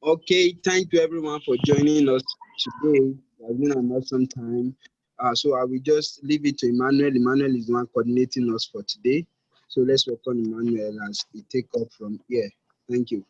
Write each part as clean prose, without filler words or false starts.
Okay, thank you everyone for joining us today. It has been an awesome time. So I will just leave it to Emmanuel. Emmanuel is the one coordinating us for today. So let's welcome Emmanuel as we take up from here. Thank you.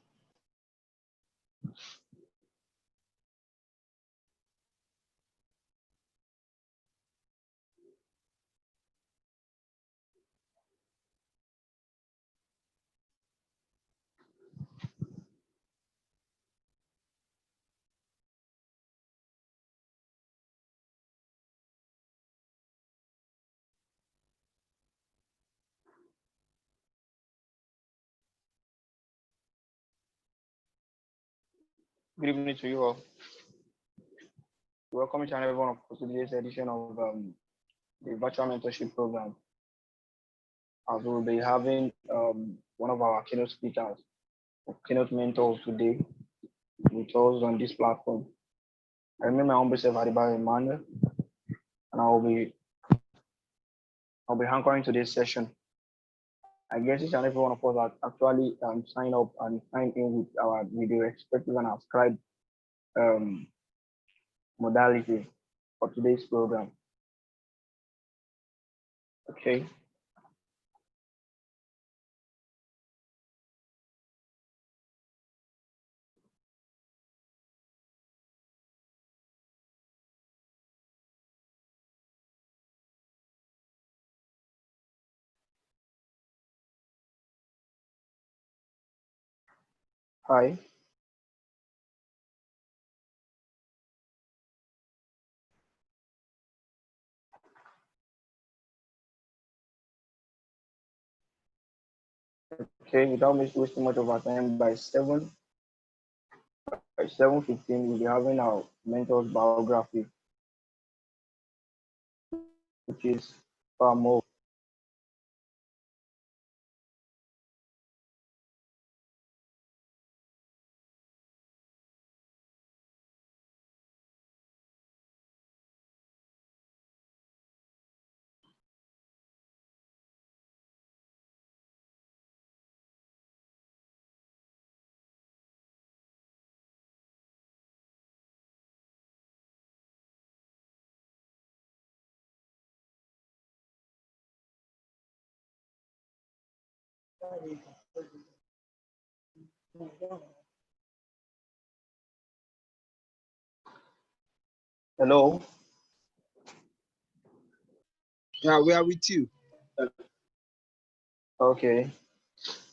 Good evening to you all. Welcome to everyone for today's edition of the virtual mentorship program. As we'll be having one of our keynote speakers, keynote mentors today with us on this platform. I remember my humble self Adiba Emmanuel, and I'll be anchoring today's session. I guess each and every one of us are actually sign up and sign in with the respective and ascribed um, modality for today's program. Okay. Hi. Okay, without wasting much of our time, by 7:15, we'll be having our mentor's biography, which is far more. Hello. Yeah, we are with you. Okay.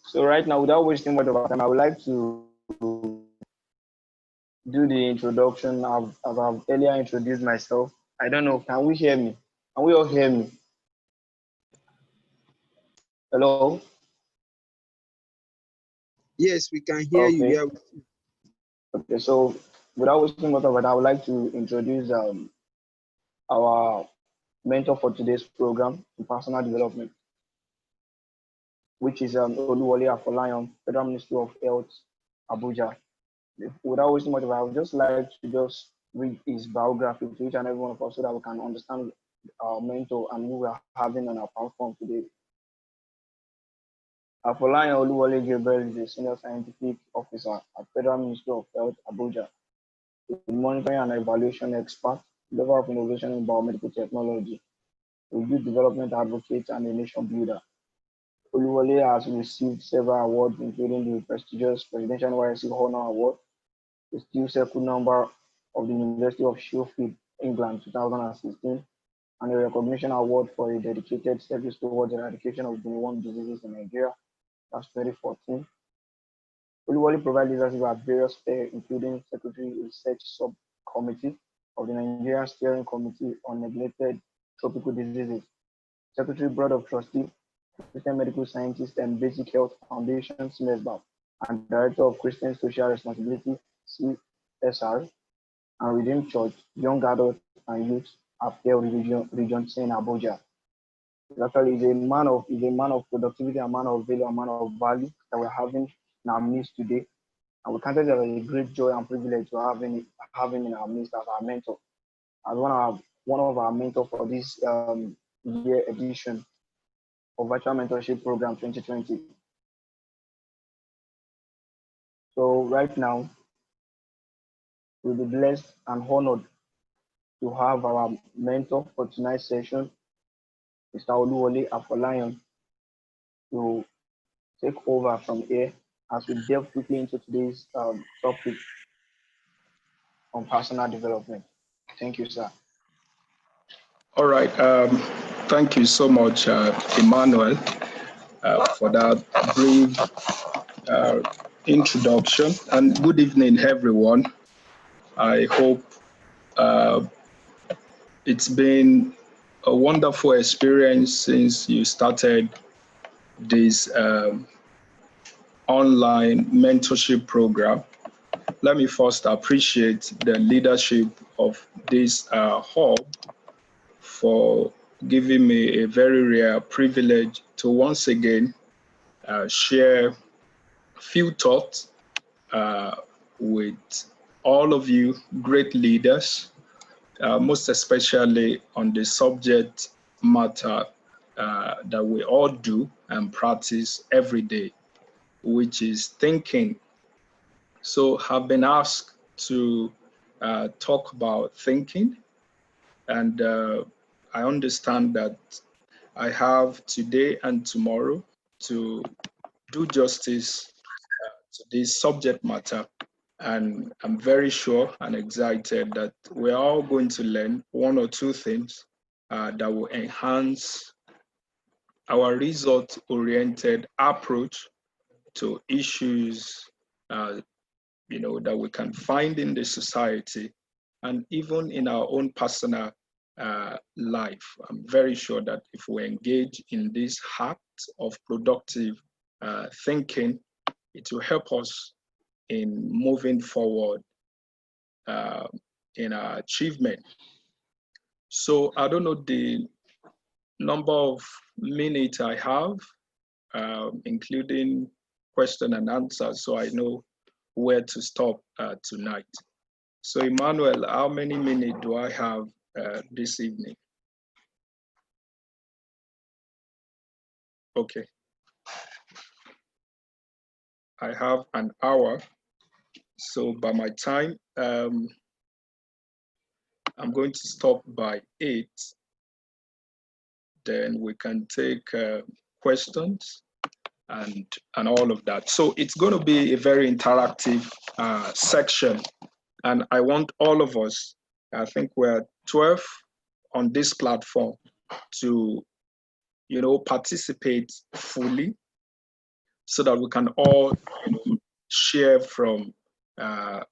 So right now, without wasting much of our time, I would like to do the introduction. I've earlier introduced myself. I don't know. Can we hear me? Can we all hear me? Hello. Yes, we can hear you. Okay. Yeah. Okay. So without wasting much of it, I would like to introduce our mentor for today's program in personal development, which is Oluwole Afolayan, Federal Ministry of Health, Abuja. Without wasting much of it, I would just like to just read his biography to each and every one of us so that we can understand our mentor and who we are having on our platform today. Afolayan Oluwole Gabriel is a senior scientific officer at Federal Ministry of Health, Abuja, a monitoring and evaluation expert, level of innovation in biomedical technology, a youth development advocate, and a nation builder. Oluwole has received several awards, including the prestigious Presidential NYSC Honor Award, the Steel Circle Number of the University of Sheffield, England, 2016, and a recognition award for a dedicated service towards the eradication of born diseases in Nigeria, that's 2014. Oluwole provided leadership at various spheres, including Secretary Research Subcommittee of the Nigerian Steering Committee on Neglected Tropical Diseases, Secretary Board of Trustees, Christian Medical Scientists and Basic Health Foundation, CMESBAP, and Director of Christian Social Responsibility, CSR, and Redeemed Church, Young Adults and Youth Affairs Region 10, Abuja. Actually, is a man of productivity, a man of value, a man of value that we're having in our midst today. And we consider it as a great joy and privilege to have him in our midst as our mentor, as one of our mentors for this year edition of Virtual Mentorship Program 2020. So right now, We'll be blessed and honored to have our mentor for tonight's session, Mr. Oluwole Afolayan, to take over from here as we delve quickly into today's topic on personal development. Thank you, sir. All right. Thank you so much, Emmanuel, for that brief introduction. And good evening, everyone. I hope it's been a wonderful experience since you started this online mentorship program. Let me first appreciate the leadership of this hub for giving me a very rare privilege to once again share few thoughts with all of you great leaders, most especially on the subject matter that we all do and practice every day, which is thinking. So I've been asked to talk about thinking, and I understand that I have today and tomorrow to do justice to this subject matter. And I'm very sure and excited that we're all going to learn one or two things that will enhance our result-oriented approach to issues that we can find in the society and even in our own personal life. I'm very sure that if we engage in this act of productive thinking, it will help us in moving forward in our achievement. So I don't know the number of minutes I have, including question and answer, so I know where to stop tonight. So Emmanuel, how many minutes do I have this evening? Okay. I have an hour. So by my time, I'm going to stop by 8. Then we can take questions and all of that. So it's going to be a very interactive section. And I want all of us, I think we're 12 on this platform, to participate fully so that we can all share from our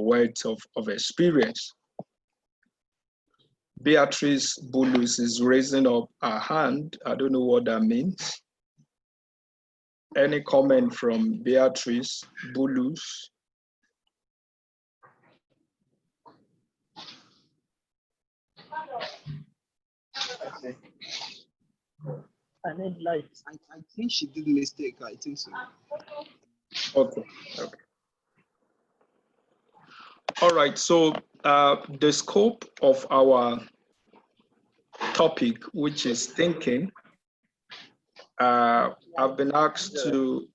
words of experience. Beatrice Bulus is raising up her hand. I don't know what that means. Any comment from Beatrice Bulus? I need lights. I think she did mistake. I think so. Okay. All right. So the scope of our topic, which is thinking, I've been asked to.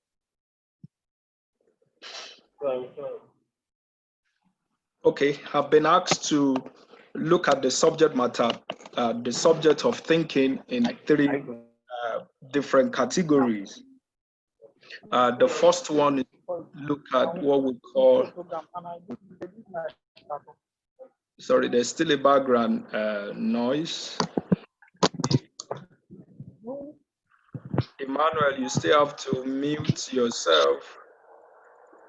Okay, I've been asked to look at the subject matter, the subject of thinking in 3 different categories. The first one is look at what we call. Sorry, there's still a background noise. Emmanuel, you still have to mute yourself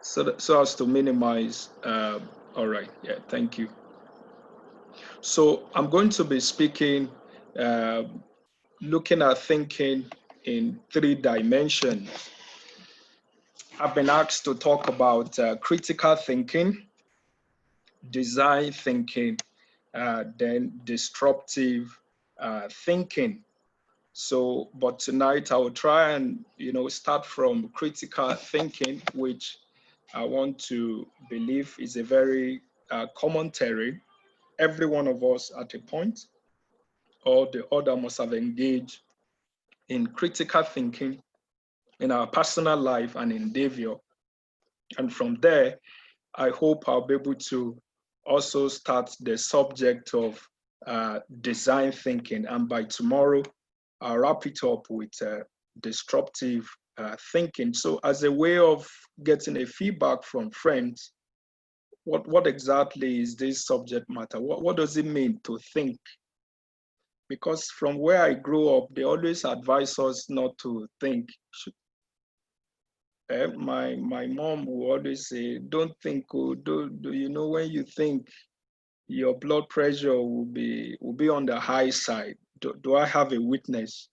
so as to minimize. All right, yeah, thank you. So I'm going to be speaking, looking at thinking in 3 dimensions. I've been asked to talk about critical thinking, design thinking, then disruptive thinking. So, but tonight I will try and, start from critical thinking, which I want to believe is a very common terrain. Every one of us at a point or the other must have engaged in critical thinking in our personal life and endeavor. And from there, I hope I'll be able to also start the subject of design thinking. And by tomorrow, I'll wrap it up with disruptive thinking. So as a way of getting a feedback from friends, what exactly is this subject matter? What does it mean to think? Because from where I grew up, they always advise us not to think. My mom will always say, don't think, oh, do you know, when you think, your blood pressure will be on the high side. Do I have a witness?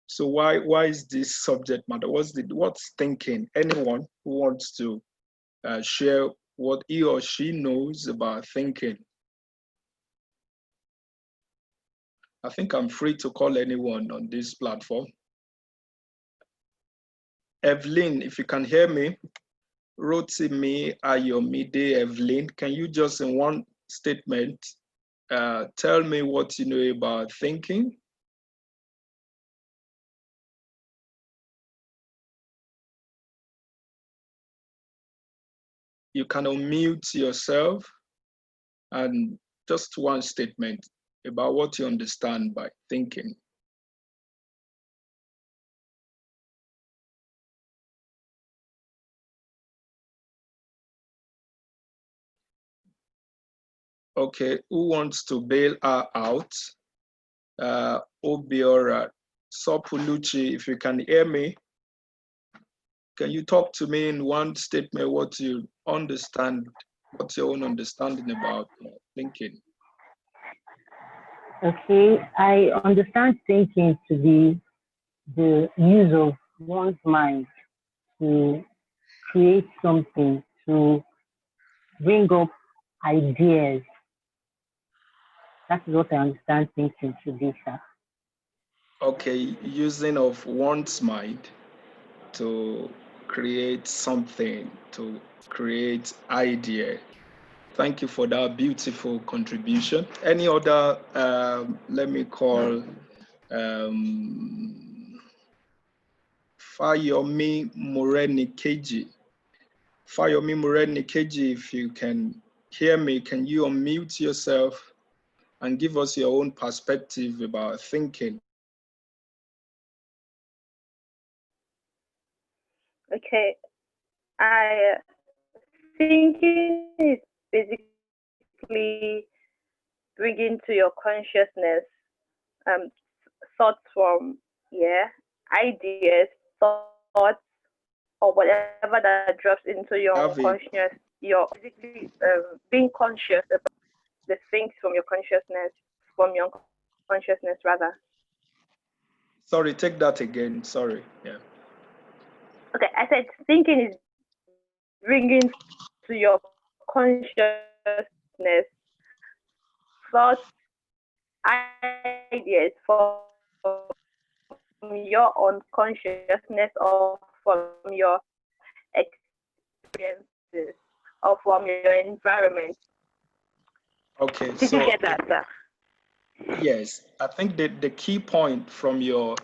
So why is this subject matter? What's thinking? Anyone who wants to share what he or she knows about thinking? I think I'm free to call anyone on this platform. Evelyn, if you can hear me, Rotimi Ayomide Evelyn, can you just in one statement tell me what you know about thinking? You can unmute yourself and just one statement about what you understand by thinking. Okay, who wants to bail her out? Obiora, Sopuluchi, if you can hear me, can you talk to me in one statement what you understand, what's your own understanding about thinking? Okay, I understand thinking to be the use of one's mind to create something, to bring up ideas. That is what I understand thinking to be, sir. Okay, using of one's mind to create something, to create idea. Thank you for that beautiful contribution. Any other, let me call Fayomi Moreni Keji. Fayomi Moreni Keji, if you can hear me, can you unmute yourself and give us your own perspective about thinking? Okay, thinking is basically bringing to your consciousness thoughts from ideas, thoughts, or whatever that drops into your consciousness. You're basically being conscious about the things from your consciousness, rather. Sorry, take that again. Sorry. Yeah. Okay, I said thinking is bringing to your consciousness thoughts, ideas from your unconsciousness or from your experiences or from your environment. Okay. Did you get that, sir? Yes, I think the key point from your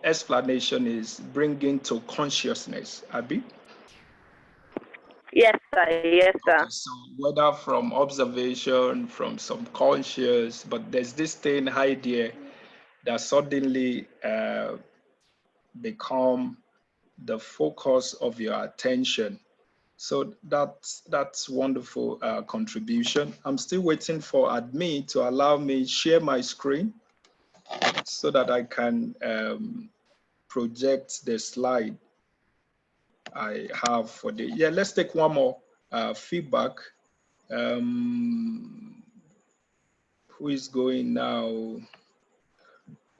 explanation is bringing to consciousness, Abby. Yes, sir. Yes, sir. Okay, so whether from observation, from subconscious, but there's this thing idea that suddenly become the focus of your attention. So that's wonderful contribution. I'm still waiting for admin to allow me share my screen so that I can project the slide I have for the, let's take one more feedback. Who is going now?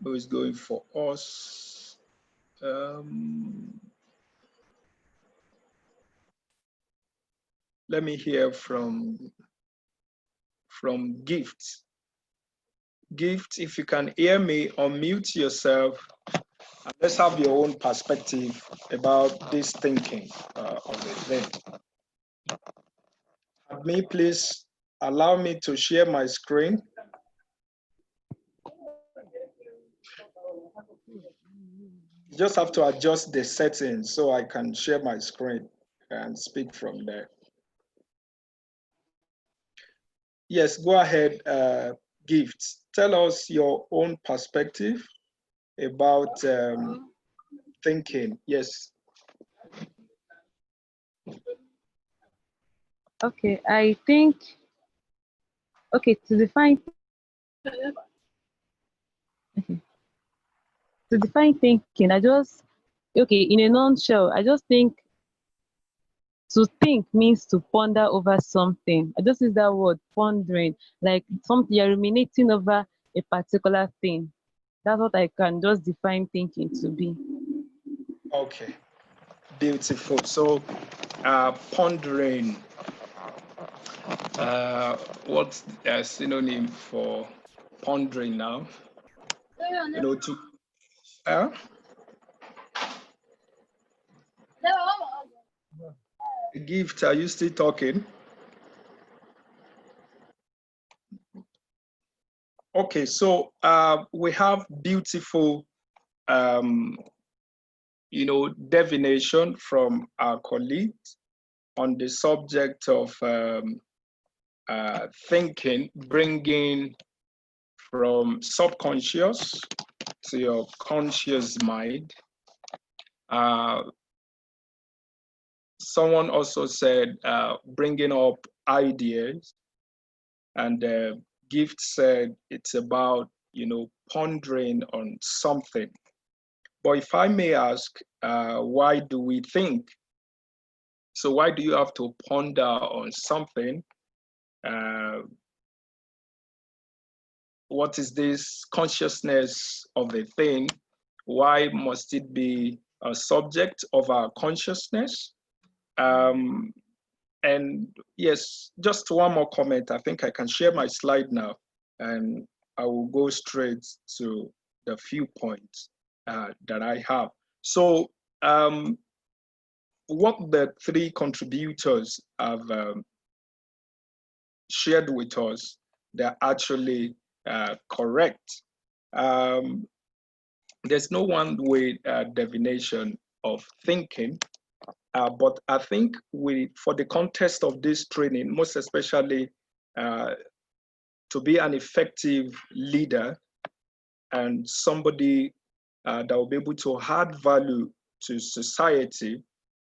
Who is going for us? Let me hear from Gift. Gift, if you can hear me, unmute yourself. And let's have your own perspective about this thinking of the thing. Me, please allow me to share my screen. You just have to adjust the settings so I can share my screen and speak from there. Yes, go ahead, Gifts. Tell us your own perspective about thinking. Yes. Okay, I think, okay, to define, okay, to define thinking, okay, in a nutshell, I just think to think means to ponder over something. I just use that word, pondering, like something you're ruminating over a particular thing. That's what I can just define thinking to be. Okay, beautiful. So, pondering, what's a synonym for pondering now? To Gift, are you still talking? Okay, so we have beautiful, divination from our colleagues on the subject of thinking, bringing from subconscious to your conscious mind. Someone also said bringing up ideas, and Gift said it's about pondering on something. But if I may ask, why do we think? So why do you have to ponder on something? What is this consciousness of a thing? Why must it be a subject of our consciousness? And yes, just one more comment. I think I can share my slide now, and I will go straight to the few points that I have. So what the three contributors have shared with us, they're actually correct. There's no one way definition of thinking, but I think for the context of this training, most especially to be an effective leader and somebody that will be able to add value to society,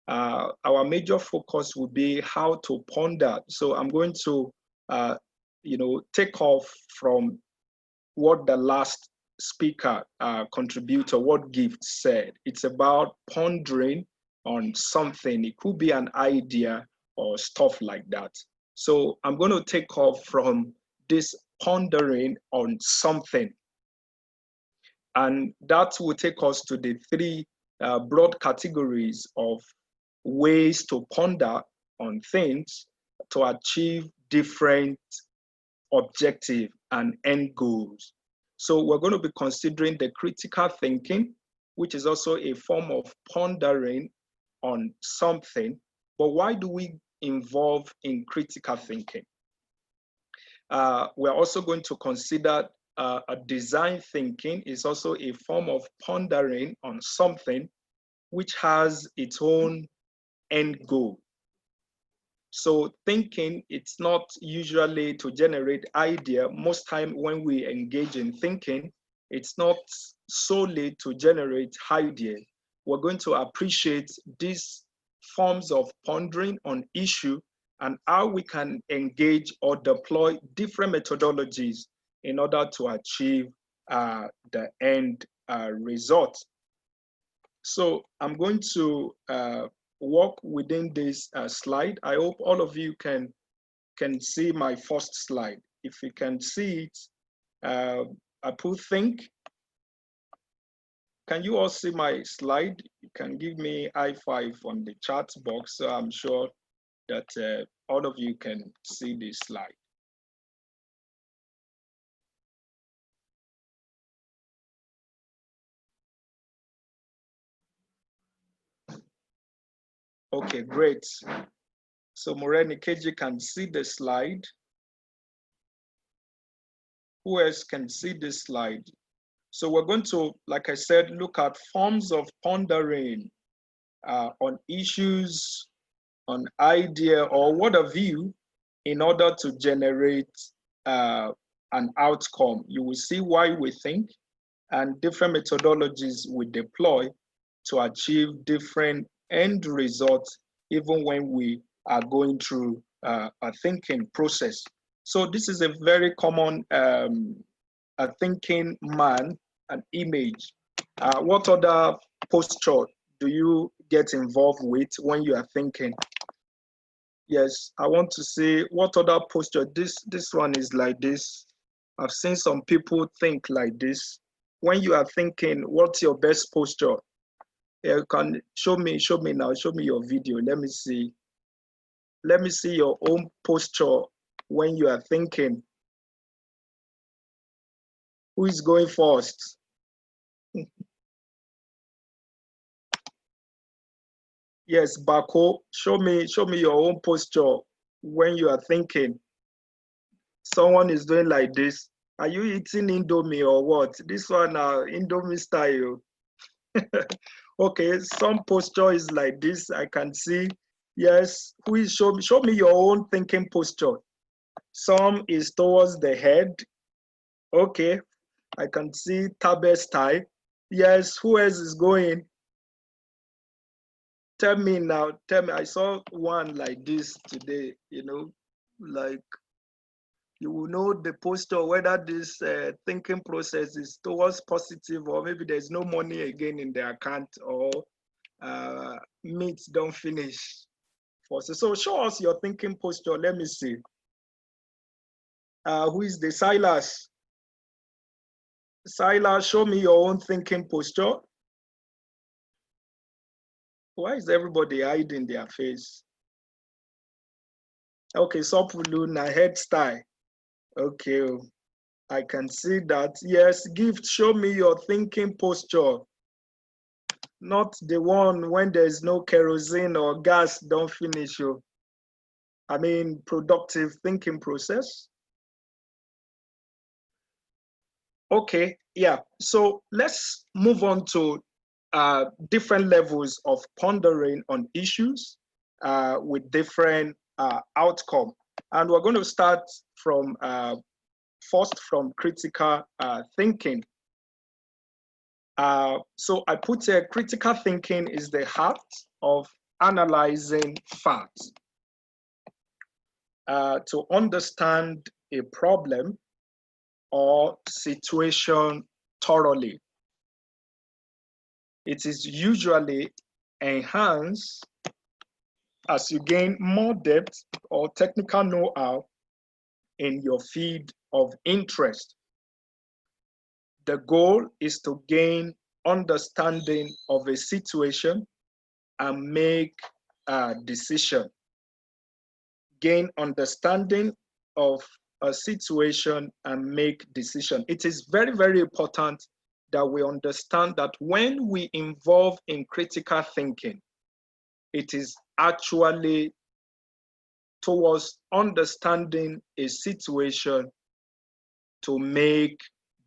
our major focus will be how to ponder. So I'm going to, take off from what the last speaker, contributor, what Gift said. It's about pondering on something. It could be an idea or stuff like that. So I'm going to take off from this pondering on something. And that will take us to the three broad categories of ways to ponder on things to achieve different objective and end goals. So we're going to be considering the critical thinking, which is also a form of pondering on something. But why do we involve in critical thinking? We're also going to consider a design thinking is also a form of pondering on something which has its own end goal. So thinking, it's not usually to generate idea. Most time when we engage in thinking, it's not solely to generate idea. We're going to appreciate these forms of pondering on issue and how we can engage or deploy different methodologies in order to achieve the end result. So I'm going to work within this slide. I hope all of you can see my first slide. If you can see it, I put think. Can you all see my slide? You can give me I5 on the chat box, so I'm sure that all of you can see this slide. Okay, great. So Moreni Keji can see the slide. Who else can see this slide? So we're going to, like I said, look at forms of pondering on issues, on idea, or what have you, in order to generate an outcome. You will see why we think and different methodologies we deploy to achieve different end results, even when we are going through a thinking process. So this is a very common a thinking man, an image. What other posture do you get involved with when you are thinking? Yes, I want to say what other posture. This one is like this. I've seen some people think like this. When you are thinking, what's your best posture? You can show me now. Show me your video. Let me see. Let me see your own posture when you are thinking. Who is going first? Yes, Bako, show me your own posture when you are thinking. Someone is doing like this. Are you eating Indomie or what? This one Indomie style. Okay, some posture is like this. I can see. Yes, who is show me your own thinking posture. Some is towards the head. Okay, I can see Tabe style. Yes, who else is going? Tell me now, tell me. I saw one like this today, like you will know the posture, whether this thinking process is towards positive or maybe there's no money again in the account or meat don't finish. So show us your thinking posture. Let me see. Who is the Silas? Silas, show me your own thinking posture. Why is everybody hiding their face? Okay, Sopulu, na head style. Okay, I can see that. Yes, Gift, show me your thinking posture. Not the one when there's no kerosene or gas, don't finish you. I mean, productive thinking process. Okay, yeah. So let's move on to different levels of pondering on issues with different outcome. And we're going to start from first from critical thinking. So I put here, critical thinking is the heart of analyzing facts. To understand a problem or situation thoroughly. It is usually enhanced as you gain more depth or technical know-how in your field of interest. The goal is to gain understanding of a situation and make a decision. Gain understanding of a situation and make decision. It is very, very important that we understand that when we involve in critical thinking, it is actually towards understanding a situation to make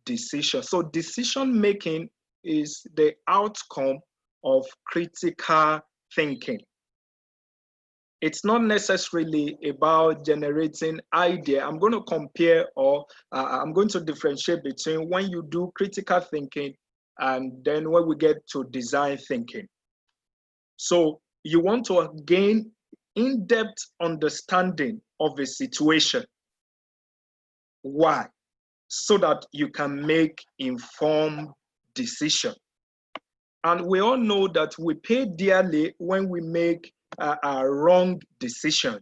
decisions. So decision making is the outcome of critical thinking. It's not necessarily about generating idea. I'm going to compare or I'm going to differentiate between when you do critical thinking and then when we get to design thinking. So you want to gain in-depth understanding of a situation. Why? So that you can make informed decision. And we all know that we pay dearly when we make a wrong decision.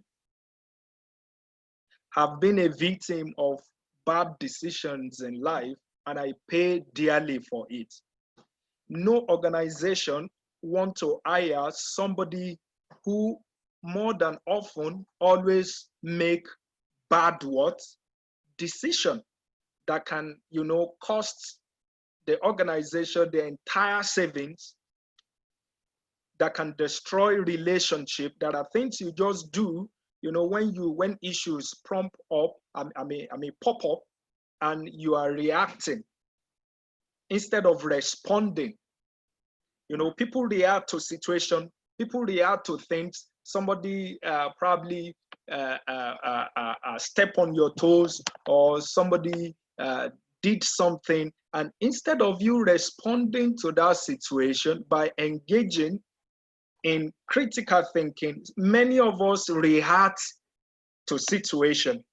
Have been a victim of bad decisions in life, and I pay dearly for it. No organization want to hire somebody who more than often always make bad decision that can, cost the organization the entire savings, that can destroy relationship, that are things you just do, when issues pop up and you are reacting instead of responding. People react to situation, people react to things. Somebody probably step on your toes, or somebody did something, and instead of you responding to that situation by engaging in critical thinking, many of us react to situation.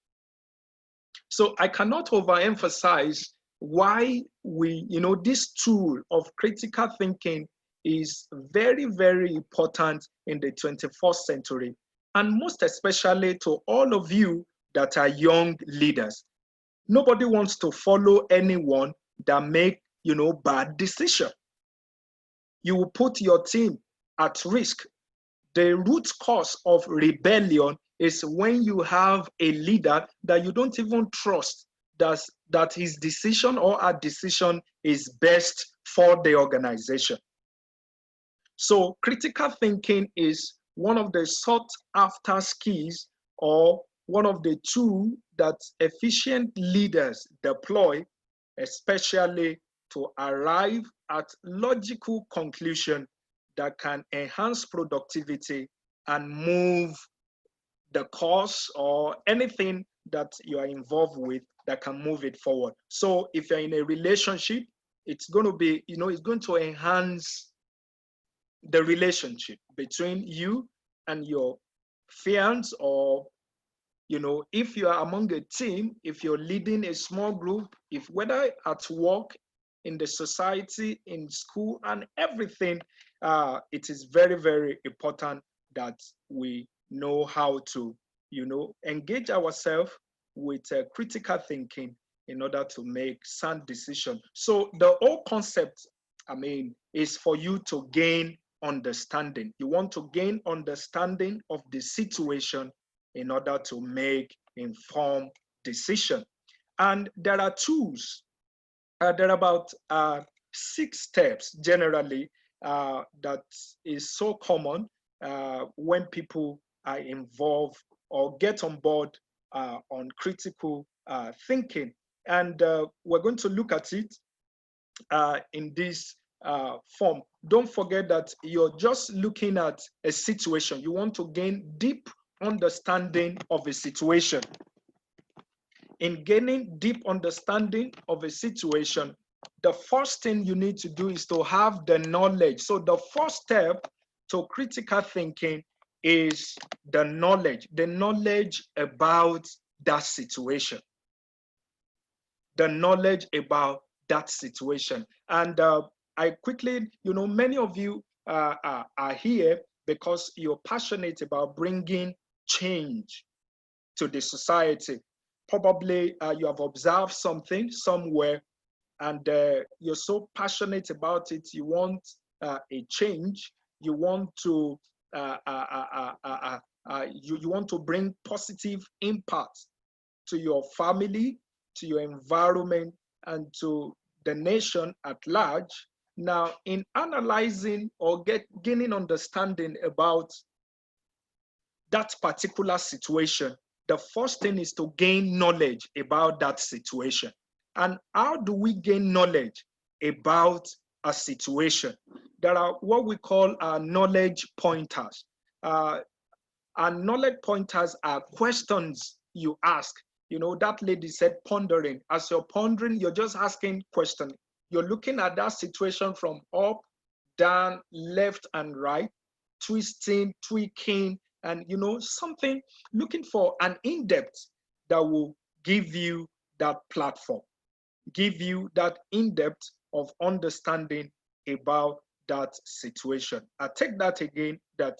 So I cannot overemphasize why this tool of critical thinking is very, very important in the 21st century, and most especially to all of you that are young leaders. Nobody wants to follow anyone that make, bad decision. You will put your team at risk. The root cause of rebellion is when you have a leader that you don't even trust that his decision or her decision is best for the organization. So critical thinking is one of the sought after skills, or one of the tools that efficient leaders deploy, especially to arrive at logical conclusion that can enhance productivity and move the cause or anything that you are involved with that can move it forward. So if you're in a relationship, it's going to be, it's going to enhance the relationship between you and your fiance, or if you are among a team, if you're leading a small group, if whether at work, in the society, in school, and everything, it is very, very important that we know how to, engage ourselves with critical thinking in order to make sound decisions. So the whole concept, is for you to gain understanding. You want to gain understanding of the situation in order to make informed decision. And there are tools. There are about 6 steps generally that is so common when people are involved or get on board on critical thinking. And we're going to look at it in this form. Don't forget that you're just looking at a situation. You want to gain deep understanding of a situation. In gaining deep understanding of a situation, the first thing you need to do is to have the knowledge. So the first step to critical thinking is the knowledge about that situation. The knowledge about that situation. And I quickly, many of you are here because you're passionate about bringing change to the society. Probably you have observed something somewhere, and you're so passionate about it. You want a change. You want to you want to bring positive impact to your family, to your environment, and to the nation at large. Now, in analyzing or gaining understanding about that particular situation, the first thing is to gain knowledge about that situation. And how do we gain knowledge about a situation? There are what we call knowledge pointers. And knowledge pointers are questions you ask. That lady said pondering. As you're pondering, you're just asking questions. You're looking at that situation from up, down, left, and right, twisting, tweaking, and something, looking for an in-depth that will give you that platform, give you that in-depth of understanding about that situation. I take that again, that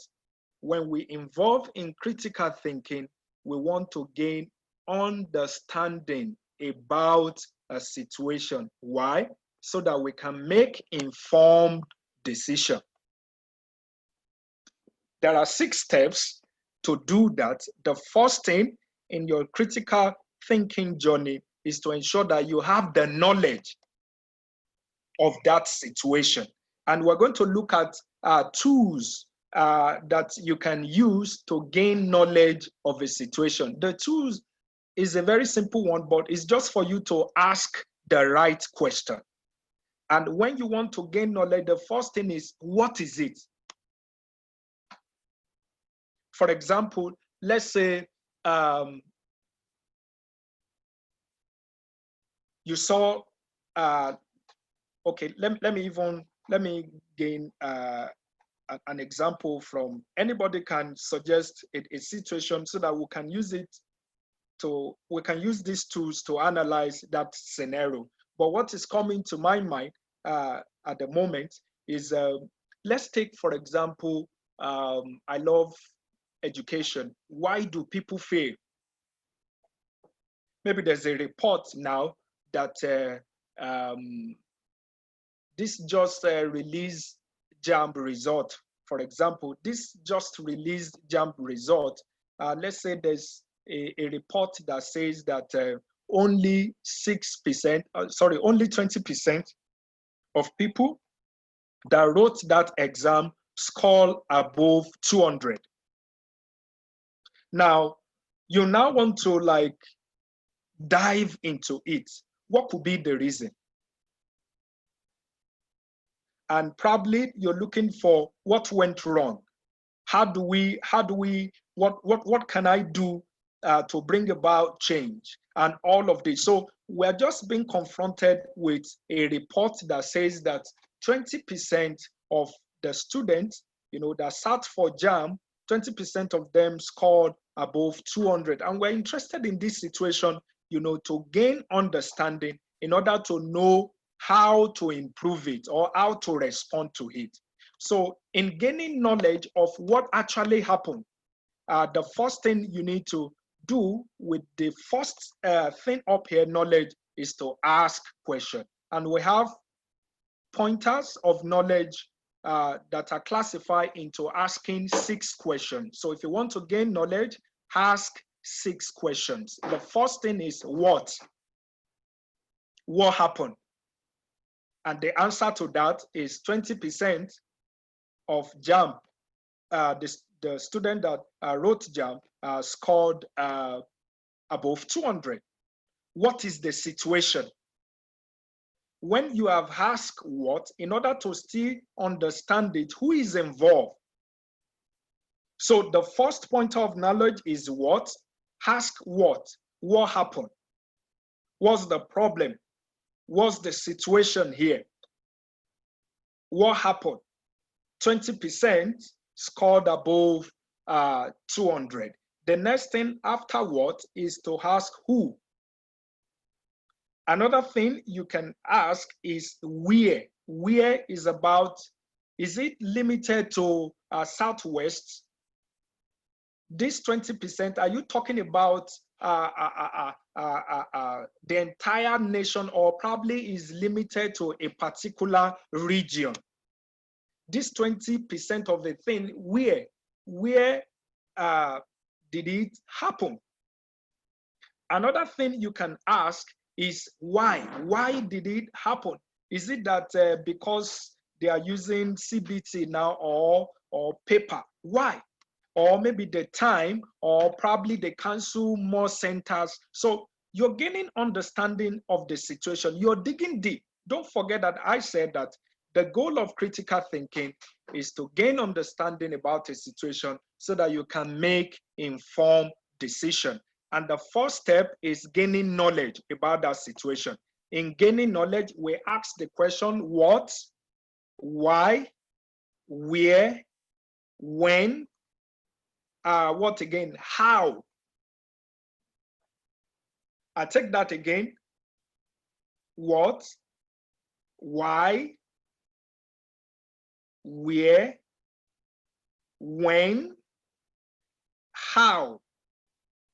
when we involve in critical thinking, we want to gain understanding about a situation. Why? So that we can make informed decision. There are 6 steps to do that. The first thing in your critical thinking journey is to ensure that you have the knowledge of that situation. And we're going to look at tools that you can use to gain knowledge of a situation. The tools is a very simple one, but it's just for you to ask the right question. And when you want to gain knowledge, the first thing is, what is it? For example, let's say you saw, okay, let me gain an example from anybody can suggest a situation so that we can use these tools to analyze that scenario. But what is coming to my mind at the moment is, let's take, for example, I love education. Why do people fail? Maybe there's a report now that this just released JAMB result. For example, this just released JAMB result. Let's say there's a report that says that only 6%, only 20% of people that wrote that exam scored above 200. Now, you now want to like dive into it. What could be the reason? And probably you're looking for what went wrong. What can I do to bring about change and all of this? So we're just being confronted with a report that says that 20% of the students, that sat for JAM, 20% of them scored above 200. And we're interested in this situation, to gain understanding in order to know how to improve it or how to respond to it. So in gaining knowledge of what actually happened, the first thing you need to do with the first thing up here, knowledge, is to ask questions. And we have pointers of knowledge that are classified into asking 6 questions. So if you want to gain knowledge, ask 6 questions. The first thing is what? What happened? And the answer to that is 20% of JAM. The student that wrote JAM scored above 200. What is the situation? When you have asked what, in order to still understand it, who is involved? So the first point of knowledge is what? Ask what? What happened? What's the problem? What's the situation here? What happened? 20% scored above 200. The next thing after what is to ask who. Another thing you can ask is where. Where is about, is it limited to Southwest? This 20%, are you talking about the entire nation, or probably is limited to a particular region? This 20% of the thing, where did it happen? Another thing you can ask is why? Why did it happen? Is it that because they are using CBT now or paper? Why? Or maybe the time, or probably they cancel more centers. So you're gaining understanding of the situation. You're digging deep. Don't forget that I said that the goal of critical thinking is to gain understanding about a situation so that you can make informed decision. And the first step is gaining knowledge about that situation. In gaining knowledge, we ask the question, what, why, where, when, what again, how. I take that again. What, why, where, when, how.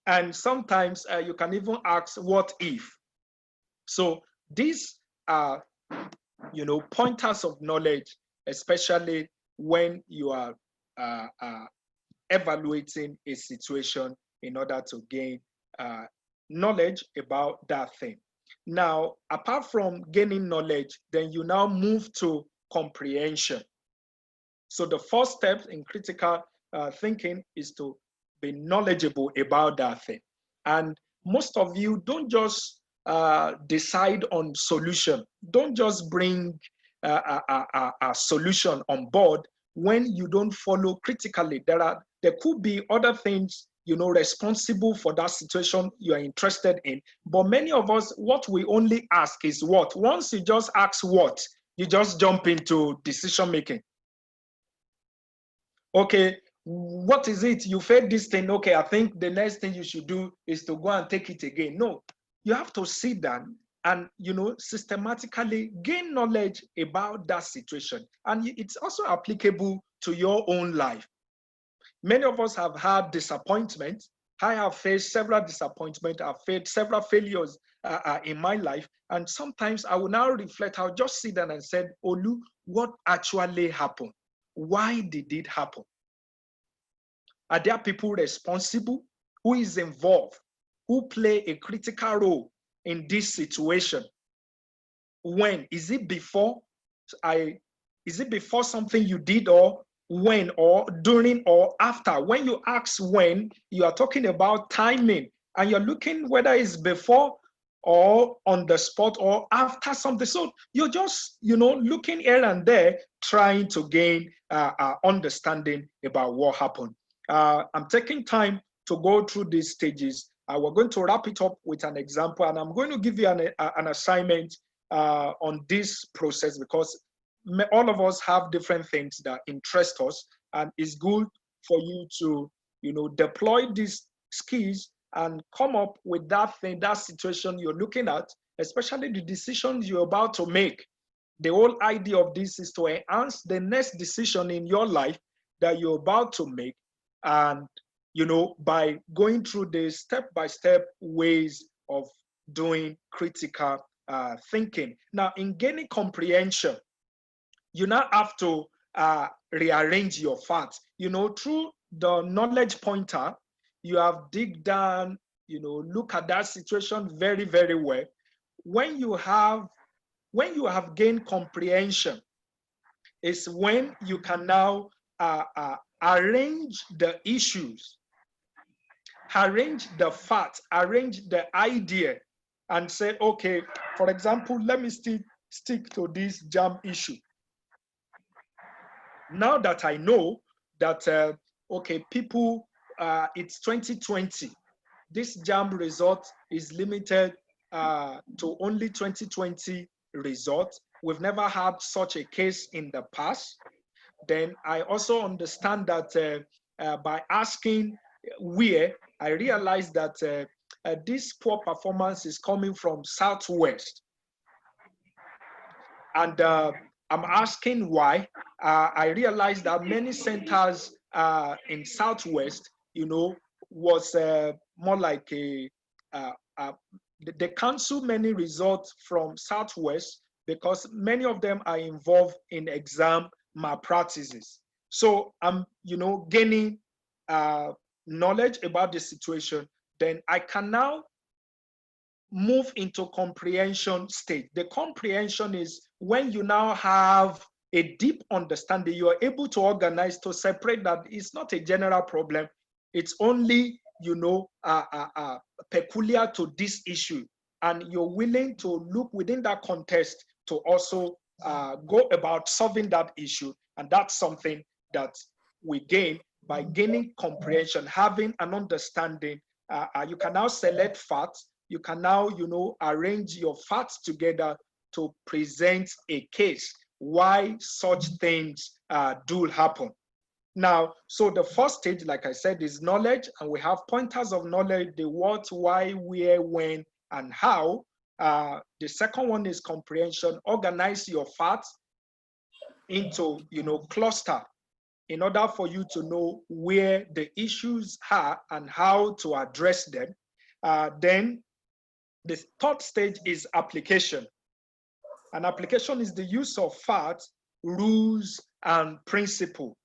And sometimes you can even ask what if. So these are, pointers of knowledge, especially when you are evaluating a situation in order to gain knowledge about that thing. Now, apart from gaining knowledge, then you now move to comprehension. So the first step in critical thinking is to be knowledgeable about that thing. And most of you don't just decide on solution. Don't just bring a solution on board when you don't follow critically. There could be other things, responsible for that situation you are interested in. But many of us, what we only ask is what. Once you just ask what, you just jump into decision making. Okay, what is it? You failed this thing. Okay, I think the next thing you should do is to go and take it again. No, you have to sit down and systematically gain knowledge about that situation. And it's also applicable to your own life. Many of us have had disappointment. I have faced several disappointments. I've faced several failures in my life. And sometimes I will now reflect. I'll just sit down and say, Olu, what actually happened? Why did it happen? Are there people responsible? Who is involved? Who play a critical role in this situation? When? Is it before something you did, or when, or during, or after? When you ask when, you are talking about timing, and you're looking whether it's before or on the spot or after something. So you're just, looking here and there, trying to gain understanding about what happened. I'm taking time to go through these stages. We're going to wrap it up with an example, and I'm going to give you an assignment on this process, because all of us have different things that interest us, and it's good for you to deploy these skills and come up with that thing, that situation you're looking at, especially the decisions you're about to make. The whole idea of this is to enhance the next decision in your life that you're about to make, and by going through the step-by-step ways of doing critical thinking. Now, in gaining comprehension, you now have to rearrange your facts. Through the knowledge pointer, you have dig down, look at that situation very, very well. When you have gained comprehension, is when you can now arrange the issues, arrange the facts, arrange the idea, and say, okay, for example, let me stick to this jam issue. Now that I know that, okay, people, it's 2020, this jam result is limited to only 2020 results. We've never had such a case in the past. Then I also understand that by asking where, I realized that this poor performance is coming from Southwest. And I'm asking why. I realized that many centers in Southwest, was more like they cancel many results from Southwest because many of them are involved in exam malpractices. So I'm, gaining knowledge about the situation. Then I can now move into comprehension stage. The comprehension is when you now have a deep understanding, you are able to organize, to separate that it's not a general problem. It's only, peculiar to this issue. And you're willing to look within that context to also go about solving that issue. And that's something that we gain by gaining comprehension, having an understanding. You can now select facts. You can now, arrange your facts together to present a case why such things do happen. Now, so the first stage, like I said, is knowledge, and we have pointers of knowledge: the what, why, where, when, and how. The second one is comprehension. Organize your facts into, cluster in order for you to know where the issues are and how to address them. Then the third stage is application. And application is the use of facts, rules, and principle.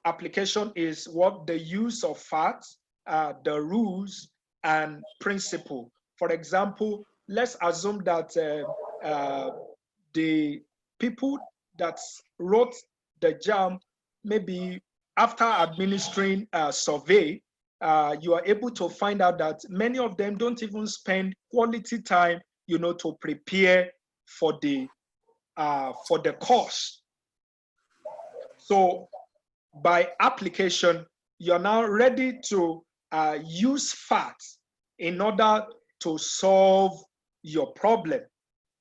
Application is what? The use of facts, the rules, and principle. For example, let's assume that the people that wrote the JAM, maybe after administering a survey, you are able to find out that many of them don't even spend quality time, to prepare for the course. So by application, you're now ready to use facts in order to solve your problem.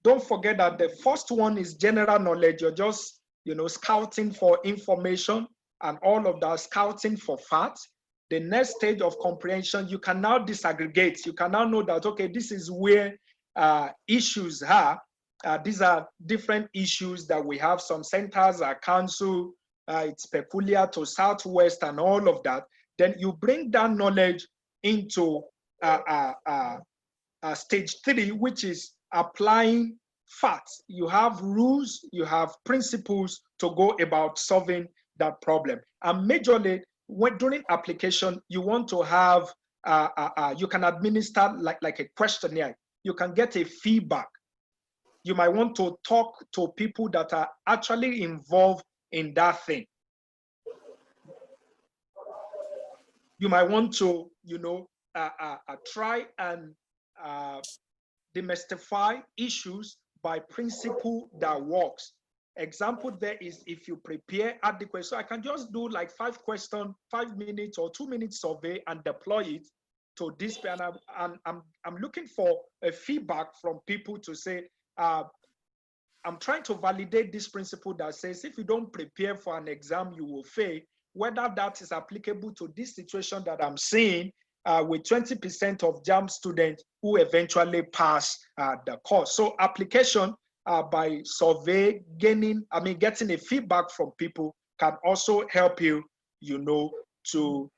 Don't forget that the first one is general knowledge. You're just, scouting for information and all of that, scouting for facts. The next stage of comprehension, you can now disaggregate. You can now know that, okay, this is where issues are. These are different issues that we have. Some centers are council, it's peculiar to Southwest and all of that. Then you bring that knowledge into stage 3, which is applying facts. You have rules, you have principles to go about solving that problem. And majorly, during application, you want to have, you can administer like a questionnaire. You can get a feedback. You might want to talk to people that are actually involved in that thing. You might want to, try and demystify issues by principle that works. Example there is, if you prepare adequate, so I can just do like 5 questions, 5 minutes or 2 minute survey and deploy it to this, and I'm looking for a feedback from people to say, I'm trying to validate this principle that says if you don't prepare for an exam, you will fail. Whether that is applicable to this situation that I'm seeing with 20% of JAM students who eventually pass the course. So application by survey, getting a feedback from people can also help you, to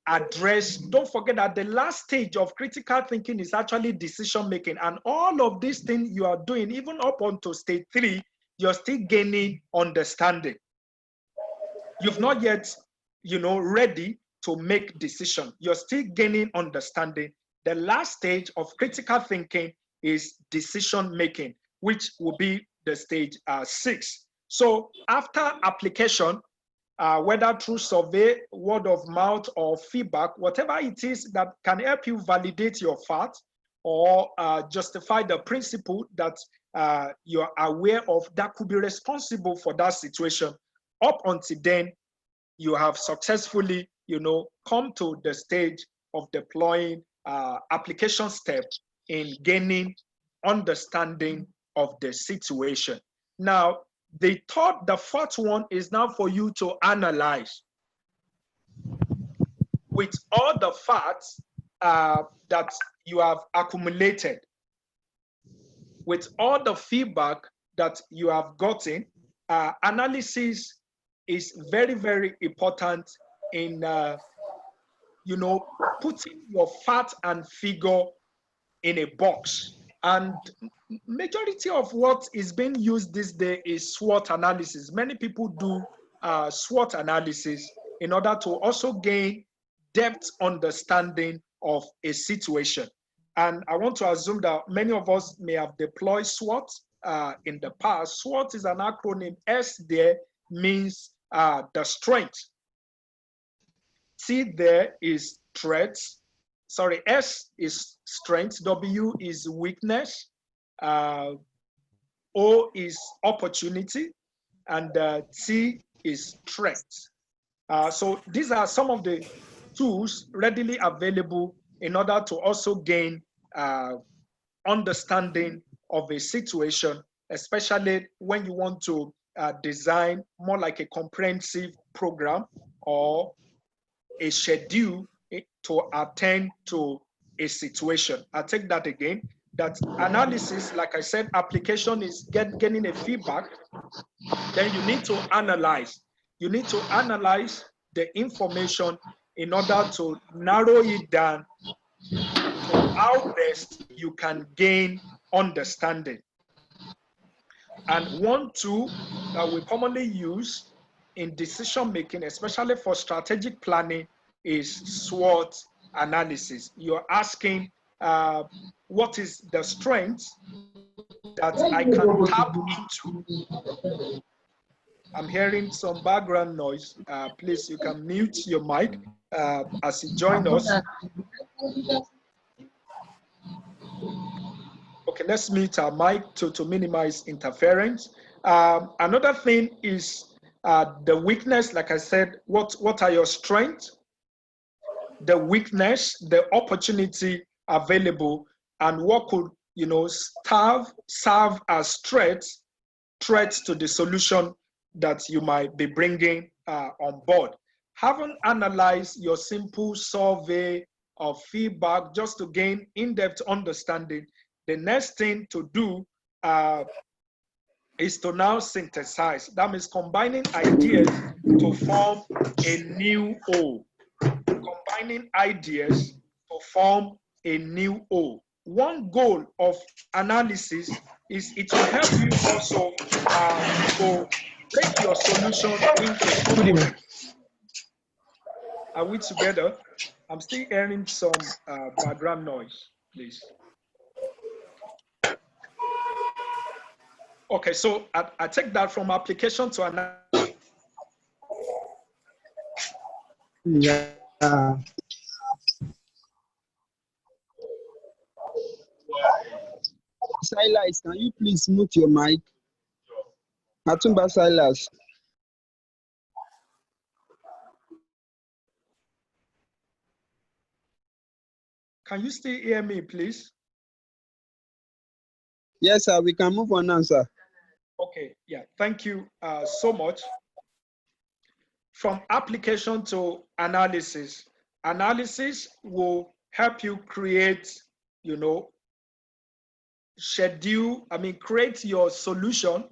address. Don't forget that the last stage of critical thinking is actually decision making, and all of these things you are doing, even up onto stage 3, you're still gaining understanding. You've not yet, ready to make decision. You're still gaining understanding. The last stage of critical thinking is decision making, which will be the stage 6. So after application, whether through survey, word of mouth, or feedback, whatever it is that can help you validate your fact or justify the principle that you're aware of that could be responsible for that situation. Up until then, you have successfully, come to the stage of deploying application steps in gaining understanding of the situation. Now, the fourth one is now for you to analyze. With all the facts that you have accumulated, with all the feedback that you have gotten, analysis is very, very important in, putting your fact and figure in a box. And majority of what is being used this day is SWOT analysis. Many people do SWOT analysis in order to also gain depth understanding of a situation. And I want to assume that many of us may have deployed SWOT in the past. SWOT is an acronym. S there means the strength. T there is threats. Sorry, S is strength, W is weakness, O is opportunity, and T is threat. So these are some of the tools readily available in order to also gain understanding of a situation, especially when you want to design more like a comprehensive program or a schedule to attend to a situation. I'll take that again. That analysis, like I said, application is getting a feedback. Then you need to analyze. You need to analyze the information in order to narrow it down to how best you can gain understanding. And one tool that we commonly use in decision making, especially for strategic planning, is SWOT analysis. You're asking what is the strength that I can tap into. I'm hearing some background noise. Please, you can mute your mic as you join us. Okay, let's mute our mic to minimize interference. Another thing is the weakness, like I said, what are your strengths, the weakness, the opportunity available, and what could, you know, serve as threats to the solution that you might be bringing on board. Having analyzed your simple survey of feedback just to gain in-depth understanding, the next thing to do is to now synthesize. That means combining ideas to form a new whole. Combining ideas to form a new whole. One goal of analysis is it will help you also to break your solution into components. Are we together? I'm still hearing some background noise, please. Okay, so I take that from application to analysis. Yeah. Silas, can you please mute your mic? Atumba Silas. Can you still hear me, please? Yes, sir. We can move on now, sir. Okay, yeah, thank you so much. From application to analysis, analysis will help you create, you know, create your solution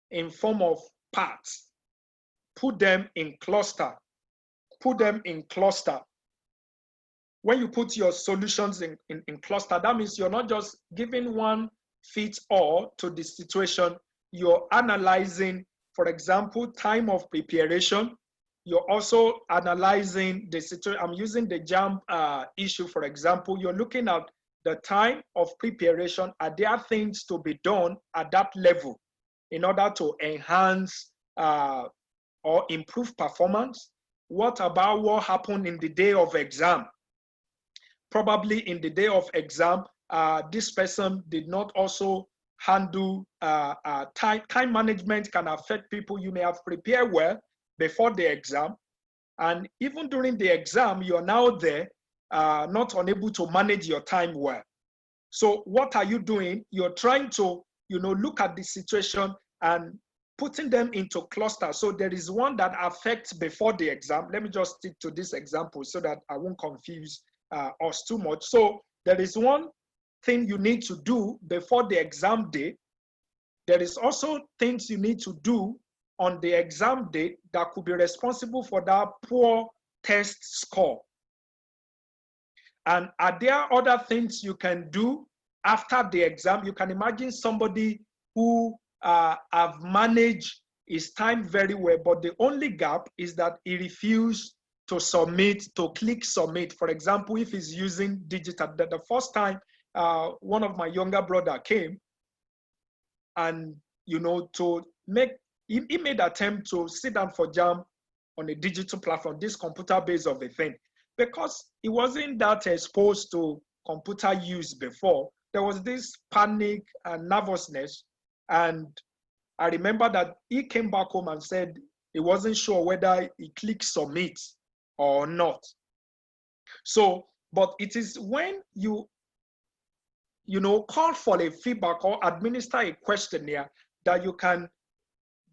in form of parts, put them in cluster, When you put your solutions in cluster, that means you're not just giving one fit all to the situation, you're analyzing, for example, time of preparation. You're also analyzing the situation. I'm using the JAMB issue, for example. You're looking at the time of preparation. Are there things to be done at that level in order to enhance or improve performance? What about what happened in the day of exam? Probably in the day of exam, this person did not also handle time management can affect people. You may have prepared well before the exam, and even during the exam, you're now there, not unable to manage your time well. So what are you doing? You're trying to, you know, look at the situation and putting them into clusters. So there is one that affects before the exam. Let me just stick to this example so that I won't confuse us too much. So there is one thing you need to do before the exam day. There is also things you need to do on the exam day that could be responsible for that poor test score. And are there other things you can do after the exam? You can imagine somebody who have managed his time very well, but the only gap is that he refused to submit, to click submit. For example, if he's using digital, the first time one of my younger brother came and, you know, he made an attempt to sit down for JAM on a digital platform, this computer-based of a thing, because he wasn't that exposed to computer use before. There was this panic and nervousness. And I remember that he came back home and said he wasn't sure whether he clicked submit or not. So, but it is when you know, call for a feedback or administer a questionnaire that you can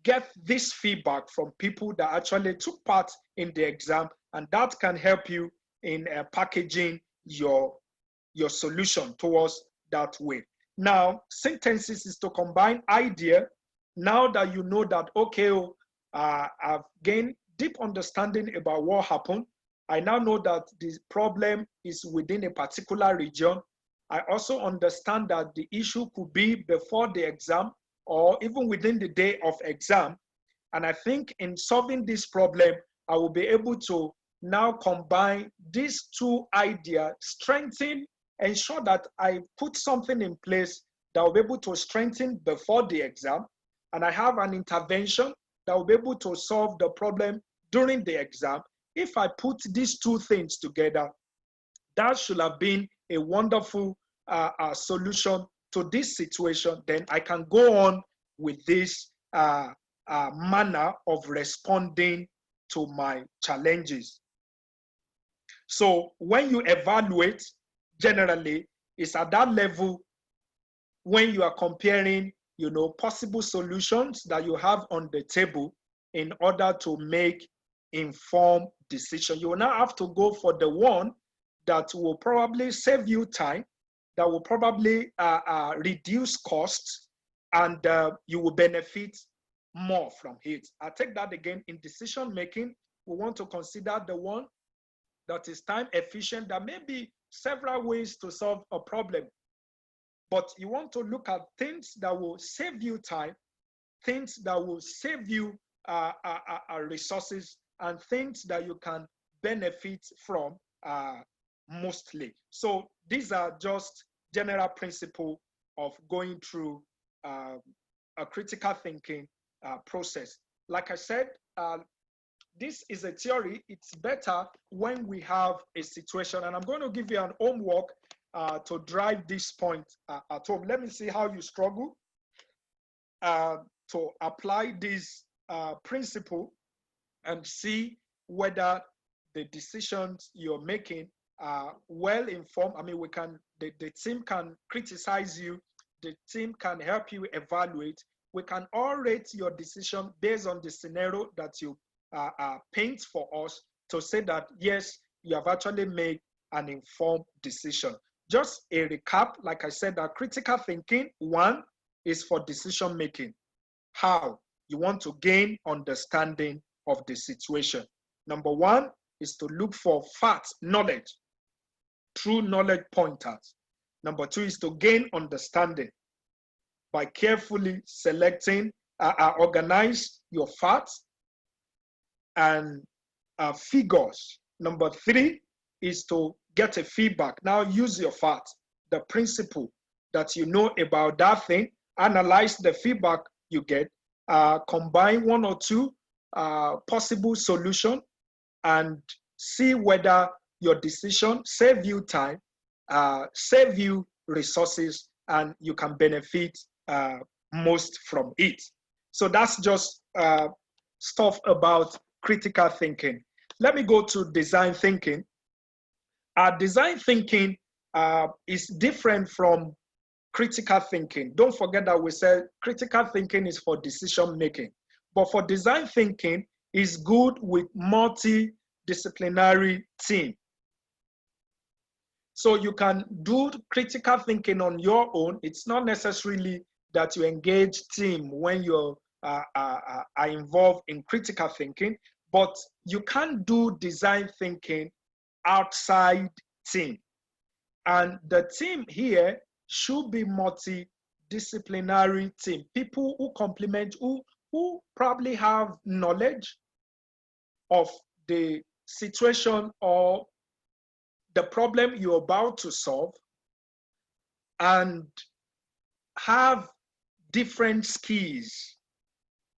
get this feedback from people that actually took part in the exam, and that can help you in packaging your solution towards that way. Now, synthesis is to combine idea. Now that you know that, okay, I've gained deep understanding about what happened, I now know that the problem is within a particular region. I also understand that the issue could be before the exam or even within the day of exam. And I think in solving this problem, I will be able to now combine these two ideas, ensure that I put something in place that will be able to strengthen before the exam. And I have an intervention that will be able to solve the problem during the exam. If I put these two things together, that should have been a wonderful solution to this situation. Then I can go on with this manner of responding to my challenges. So when you evaluate, generally, it's at that level when you are comparing, possible solutions that you have on the table in order to make informed decision. You will now have to go for the one that will probably save you time, that will probably reduce costs, and you will benefit more from it. I take that again. In decision making, we want to consider the one that is time efficient. There may be several ways to solve a problem, but you want to look at things that will save you time, things that will save you resources, and things that you can benefit from mostly. So these are just general principle of going through a critical thinking process. Like I said, this is a theory. It's better when we have a situation, and I'm going to give you an homework to drive this point at home. Let me see how you struggle to apply this principle and see whether the decisions you're making are well informed. I mean, the team can criticize you, the team can help you evaluate. We can all rate your decision based on the scenario that you paint for us to say that, yes, you have actually made an informed decision. Just a recap, like I said, that critical thinking, one, is for decision making. How? You want to gain understanding of the situation. Number one is to look for facts, knowledge, true knowledge pointers. Number two is to gain understanding by carefully selecting, organize your facts and figures. Number three is to get a feedback. Now use your facts, the principle that you know about that thing, analyze the feedback you get, combine one or two possible solutions, and see whether your decision save you time, save you resources, and you can benefit most from it. So that's just stuff about critical thinking. Let me go to design thinking. Design thinking is different from critical thinking. Don't forget that we said critical thinking is for decision making, but for design thinking is good with multidisciplinary team. So you can do critical thinking on your own. It's not necessarily that you engage team when you are involved in critical thinking, but you can do design thinking outside team. And the team here should be multidisciplinary team, people who complement, who probably have knowledge of the situation or the problem you're about to solve, and have different skills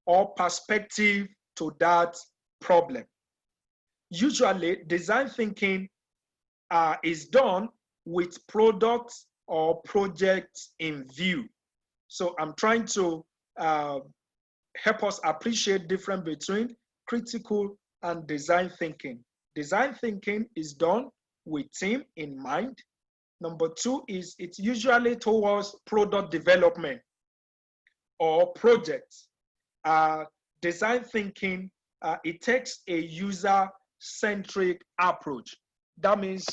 or perspective to that problem. Usually, design thinking is done with products or projects in view. So I'm trying to help us appreciate the difference between critical and design thinking. Design thinking is done with team in mind. Number two is it's usually towards product development or projects. Design thinking, it takes a user-centric approach. That means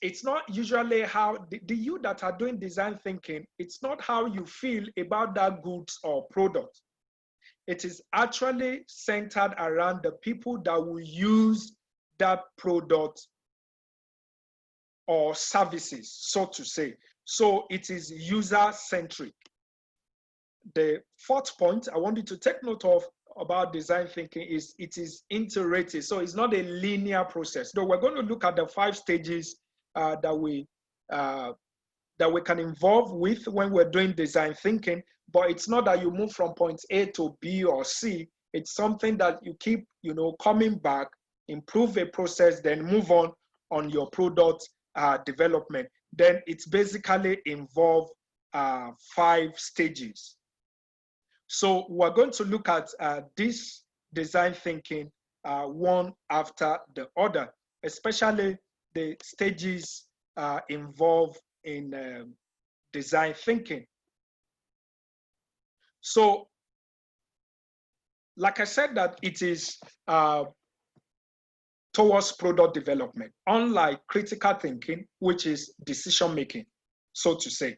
it's not usually how the you that are doing design thinking, it's not how you feel about that goods or product. It is actually centered around the people that will use that product or services, so to say. So it is user-centric. The fourth point I want you to take note of about design thinking is it is iterative. So it's not a linear process. Though we're going to look at the 5 stages that we can involve with when we're doing design thinking, but it's not that you move from point A to B or C. It's something that you keep, coming back, improve a process, then move on your product development. Then it's basically involve 5 stages. So we're going to look at this design thinking one after the other, especially the stages involved in design thinking. So, like I said, that it is towards product development, unlike critical thinking, which is decision making, so to say.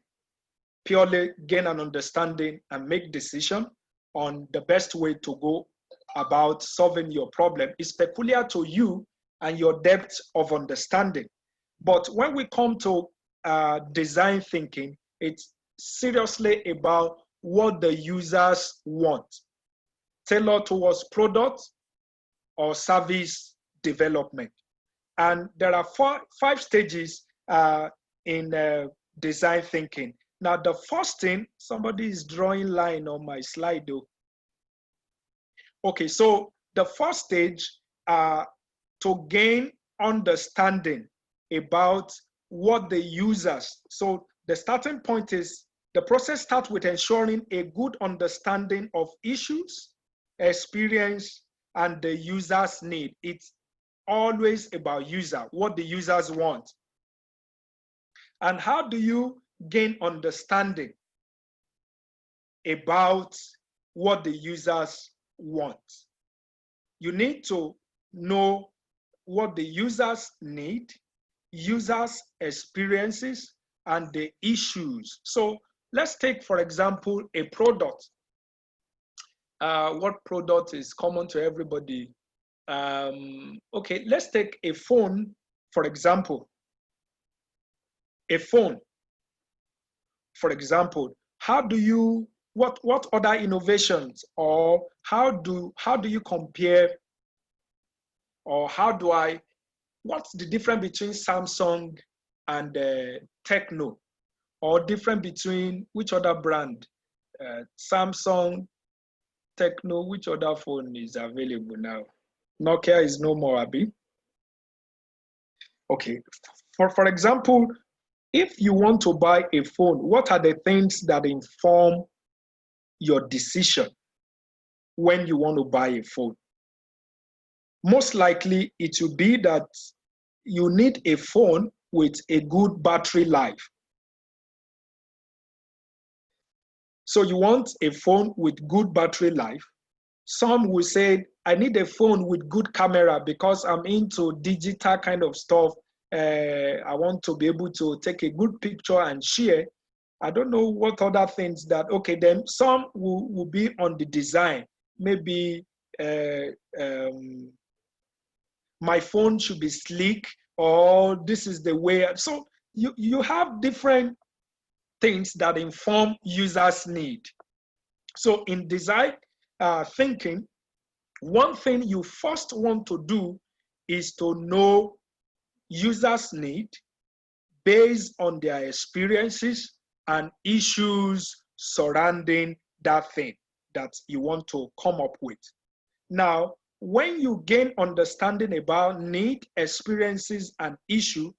Purely gain an understanding and make decision on the best way to go about solving your problem is peculiar to you and your depth of understanding. But when we come to design thinking, it's seriously about what the users want, tailored towards product or service development. And there are five stages in design thinking. Now, the first thing, somebody is drawing line on my slide though. Okay, so the first stage to gain understanding about what the users, so the starting point is the process starts with ensuring a good understanding of issues, experience, and the user's need. It's always about user, what the users want. And how do you gain understanding about what the users want? You need to know what the users need, users' experiences, and the issues. So let's take, for example, a product. What product is common to everybody? Okay, let's take a phone, for example. A phone, for example. How do you, what other innovations, or how do you compare, or what's the difference between Samsung and Techno, or different between which other brand? Samsung, Techno, which other phone is available now? Nokia is no more, Abi. Okay, for example, if you want to buy a phone, what are the things that inform your decision when you want to buy a phone? Most likely, it will be that you need a phone with a good battery life. So you want a phone with good battery life. Some will say, I need a phone with good camera because I'm into digital kind of stuff. I want to be able to take a good picture and share. I don't know what other things that, okay, then some will be on the design. Maybe my phone should be sleek, or this is the way. So you have different things that inform users' need. So in design thinking, one thing you first want to do is to know users' need based on their experiences and issues surrounding that thing that you want to come up with. Now, when you gain understanding about need, experiences, and issue,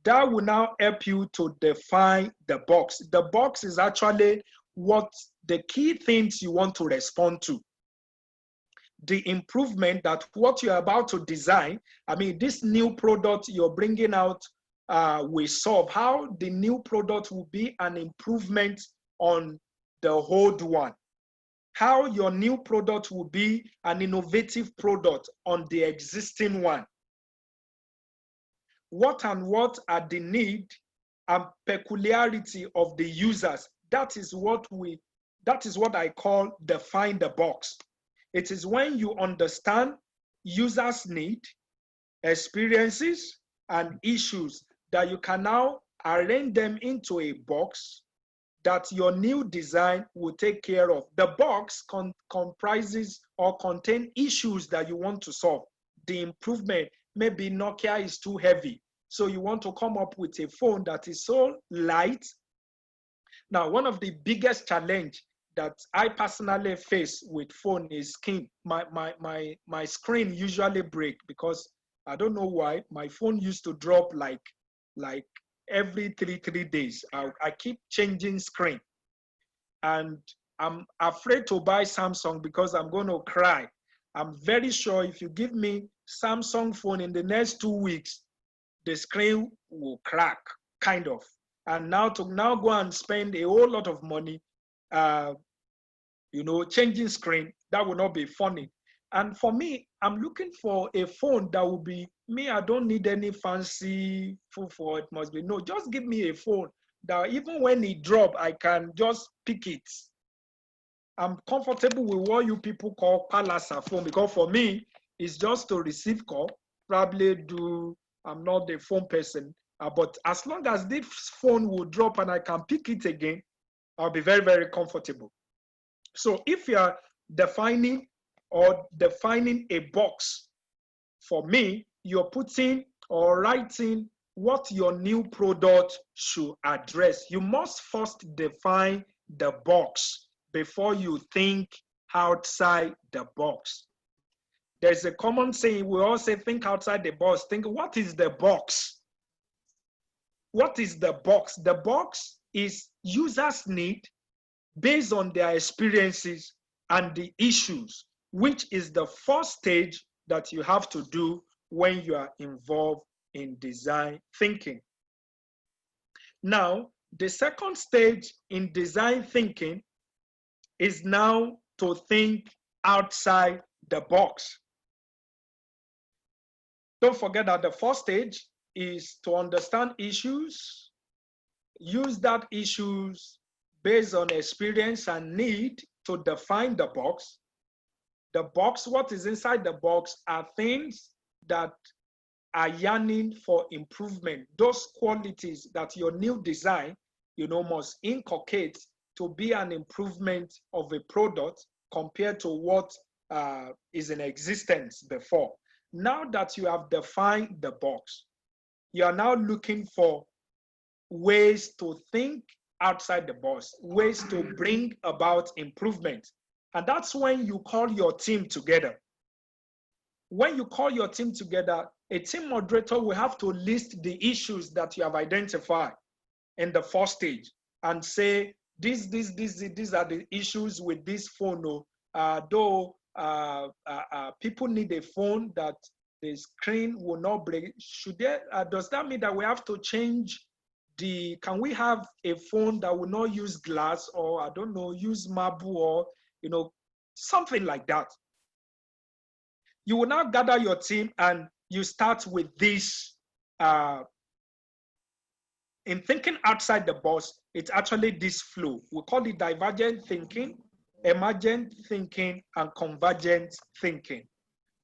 that will now help you to define the box. The box is actually what the key things you want to respond to. The improvement that what you're about to design, I mean, this new product you're bringing out will solve, how the new product will be an improvement on the old one, how your new product will be an innovative product on the existing one. What are the need and peculiarity of the users? That is what I call define the box. It is when you understand users' need, experiences, and issues that you can now arrange them into a box that your new design will take care of. The box comprises or contain issues that you want to solve. The improvement, maybe Nokia is too heavy, so you want to come up with a phone that is so light. Now, one of the biggest challenge that I personally face with phone is screen. My screen usually break because I don't know why. My phone used to drop like every three days. I keep changing screen. And I'm afraid to buy Samsung because I'm going to cry. I'm very sure if you give me Samsung phone in the next 2 weeks, the screen will crack, kind of. And now to go and spend a whole lot of money, changing screen, that will not be funny. And for me, I'm looking for a phone that will be me. I don't need any fancy for it must be. No, just give me a phone that even when it drop, I can just pick it. I'm comfortable with what you people call palasa phone, because for me, it's just to receive call. Probably I'm not the phone person, but as long as this phone will drop and I can pick it again, I'll be very, very comfortable. So if you are defining a box, for me, you're putting or writing what your new product should address. You must first define the box before you think outside the box. There's a common saying, we all say, think outside the box. Think, what is the box? What is the box? The box is users' need based on their experiences and the issues, which is the first stage that you have to do when you are involved in design thinking. Now, the second stage in design thinking is now to think outside the box. Don't forget that the first stage is to understand issues, use that issues based on experience and need to define the box. The box, what is inside the box are things that are yearning for improvement. Those qualities that your new design, must inculcate to be an improvement of a product compared to what is in existence before. Now that you have defined the box, you are now looking for ways to think outside the box, ways to bring about improvement. And that's when you call your team together. When you call your team together, a team moderator will have to list the issues that you have identified in the first stage and say, these are the issues with this phone. Though people need a phone that the screen will not break. Does that mean that we have to change can we have a phone that will not use glass, or I don't know, use marble, or something like that? You will now gather your team and you start with this. In thinking outside the box, it's actually this flow. We call it divergent thinking, emergent thinking, and convergent thinking.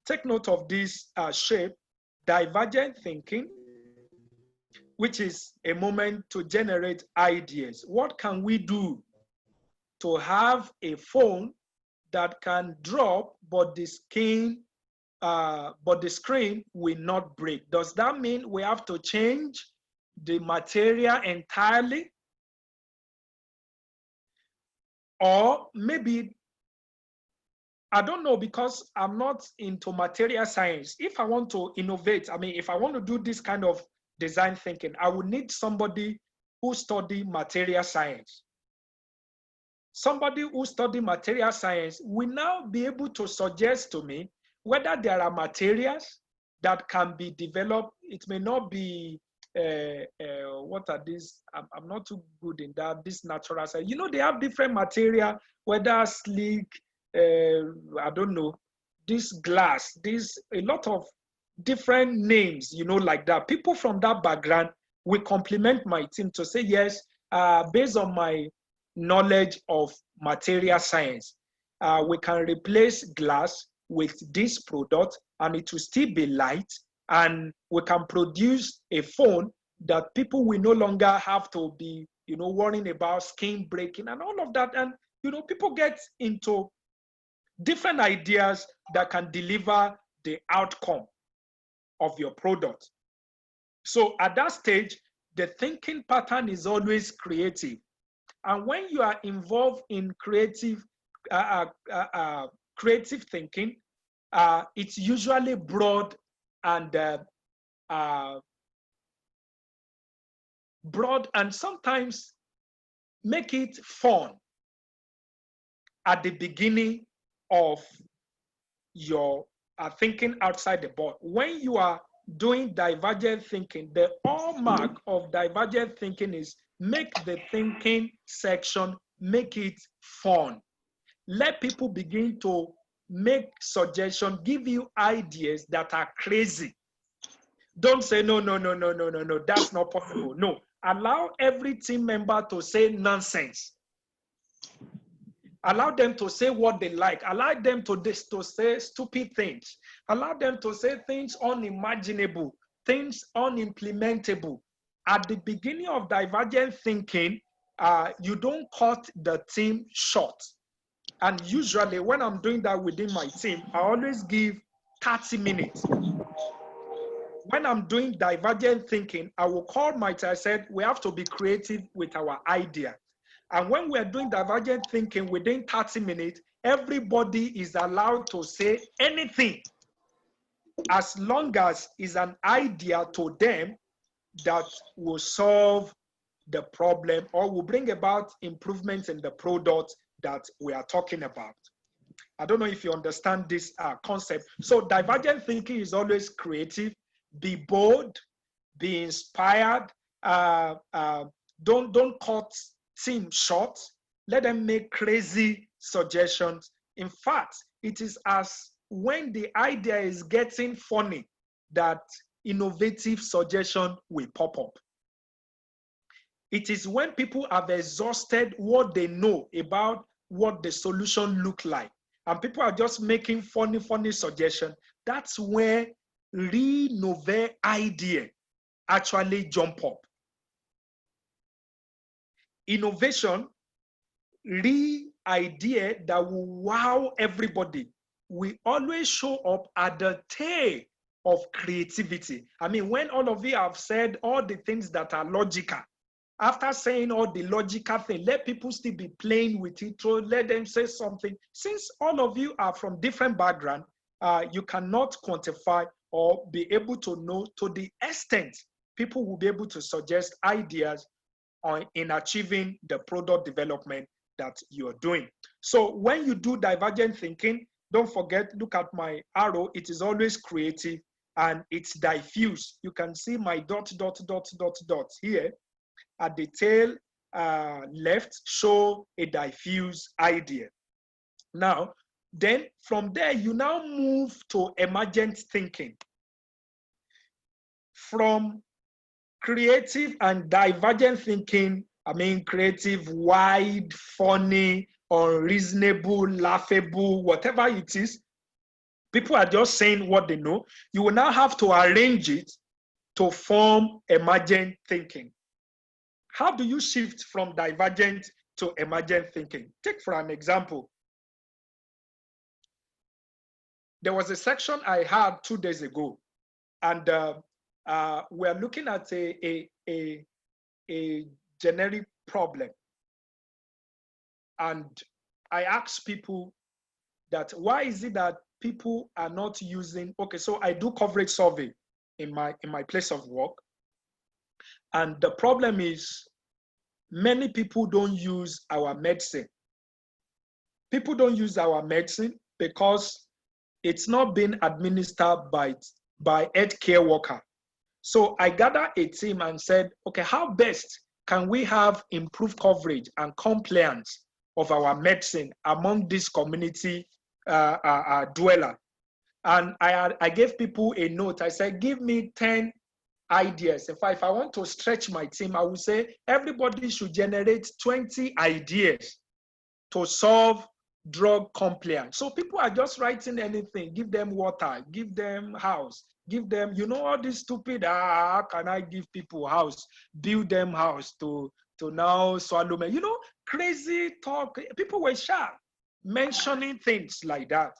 Take note of this shape: divergent thinking, which is a moment to generate ideas. What can we do to have a phone that can drop, but the screen will not break? Does that mean we have to change the material entirely? Or maybe, I don't know, because I'm not into material science. If I want to innovate, if I want to do this kind of design thinking, I would need somebody who study material science. Somebody who study material science will now be able to suggest to me whether there are materials that can be developed. It may not be, what are these? I'm not too good in that, this natural science. They have different material, whether sleek, I don't know, this glass, a lot of different names, like that. People from that background will complement my team to say, yes, based on my knowledge of material science, we can replace glass with this product and it will still be light, and we can produce a phone that people will no longer have to be, worrying about screen breaking and all of that. And, people get into different ideas that can deliver the outcome of your product. So at that stage, the thinking pattern is always creative. And when you are involved in creative thinking, it's usually broad and sometimes make it fun. at the beginning of your thinking outside the box. When you are doing divergent thinking, the hallmark of divergent thinking is make the thinking section, make it fun. Let people begin to make suggestions, give you ideas that are crazy. Don't say, no, that's not possible. No, allow every team member to say nonsense. Allow them to say what they like. Allow them to say stupid things. Allow them to say things unimaginable, things unimplementable. At the beginning of divergent thinking, you don't cut the team short. And usually when I'm doing that within my team, I always give 30 minutes. When I'm doing divergent thinking, I will call my team. I said, we have to be creative with our idea. And when we're doing divergent thinking within 30 minutes, everybody is allowed to say anything as long as it's an idea to them that will solve the problem or will bring about improvements in the product that we are talking about. I don't know if you understand this concept. So divergent thinking is always creative. Be bold, be inspired. Don't cut team short. Let them make crazy suggestions. In fact, it is as when the idea is getting funny that innovative suggestion will pop up. It is when people have exhausted what they know about what the solution look like, and people are just making funny suggestions. That's where novel idea actually jump up. Innovation, idea that will wow everybody, will always show up at the tail of creativity. I mean, when all of you have said all the things that are logical, after saying all the logical things, let people still be playing with it, so let them say something. Since all of you are from different backgrounds, you cannot quantify or be able to know to the extent people will be able to suggest ideas in achieving the product development that you're doing. So when you do divergent thinking, don't forget, look at my arrow, it is always creative and it's diffuse. You can see my dot here at the tail left show a diffuse idea. Now, then from there, you now move to emergent thinking. From creative and divergent thinking, I mean creative, wide, funny, unreasonable, laughable, whatever it is, people are just saying what they know. You will now have to arrange it to form emergent thinking. How do you shift from divergent to emergent thinking? Take for an example. There was a section I had 2 days ago, and we're looking at a generic problem. And I asked people that why is it that people are not using, okay, so I do coverage survey in my place of work. And the problem is many people don't use our medicine. People don't use our medicine because it's not being administered by healthcare worker. So I gathered a team and said, okay, how best can we have improved coverage and compliance of our medicine among this community dweller? And I gave people a note. I said, give me 10 ideas. In fact, if I want to stretch my team, I would say everybody should generate 20 ideas to solve drug compliance. So people are just writing anything, give them water, give them house, give them, you know, all this stupid, how can I give people house, build them house to now swallow me, you know, crazy talk. People were sharp mentioning things like that.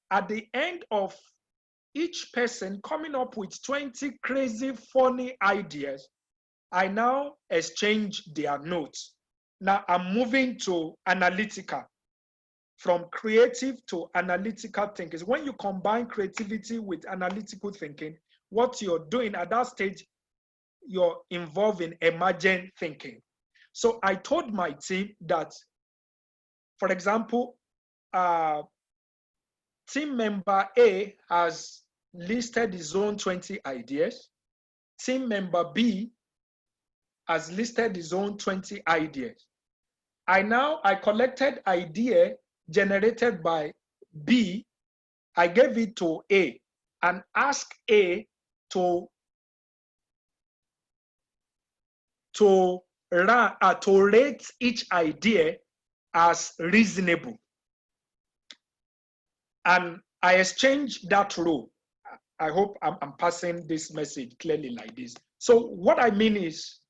At the end of each person coming up with 20 crazy, funny ideas, I now exchange their notes. Now I'm moving to analytical. From creative to analytical thinking. When you combine creativity with analytical thinking, what you're doing at that stage, you're involved in emergent thinking. So I told my team that For example, team member A has listed his own 20 ideas. Team member B has listed his own 20 ideas. I collected idea generated by B. I gave it to A and asked A to rate each idea as reasonable. And I exchanged that role. I hope I'm passing this message clearly like this. So what I mean is,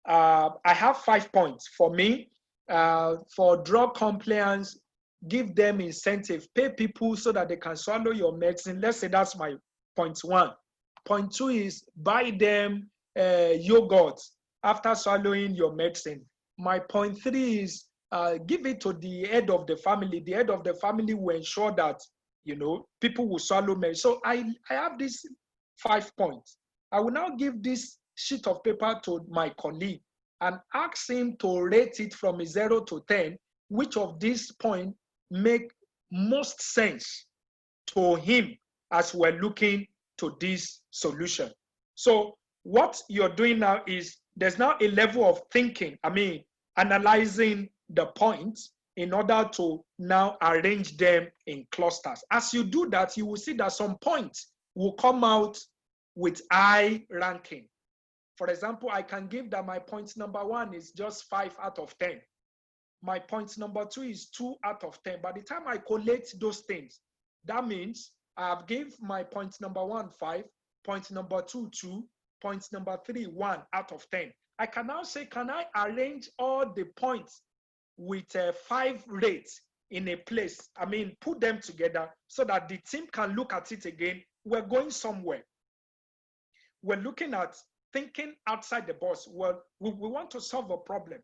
I have 5 points. For me, for drug compliance, give them incentive, pay people so that they can swallow your medicine. Let's say that's my point 1. Point 2 is buy them yogurt after swallowing your medicine. My point 3 is give it to the head of the family. The head of the family will ensure that, you know, people will swallow medicine. So I have these 5 points. I will now give this sheet of paper to my colleague and ask him to rate it from 0 to 10, which of these points make most sense to him as we're looking to this solution. So what you're doing now is there's now a level of thinking, analyzing the points in order to now arrange them in clusters. As you do that, you will see that some points will come out with high ranking. For example, I can give that my point number 1 is just 5 out of 10. My point number 2 is 2 out of 10. By the time I collate those things, that means I have gave my point number 1 5, point number 2 2, point number 3 1 out of 10. I can now say, can I arrange all the points with 5 rates in a place? Put them together so that the team can look at it again. We're going somewhere. We're looking at thinking outside the box. Well, we want to solve a problem.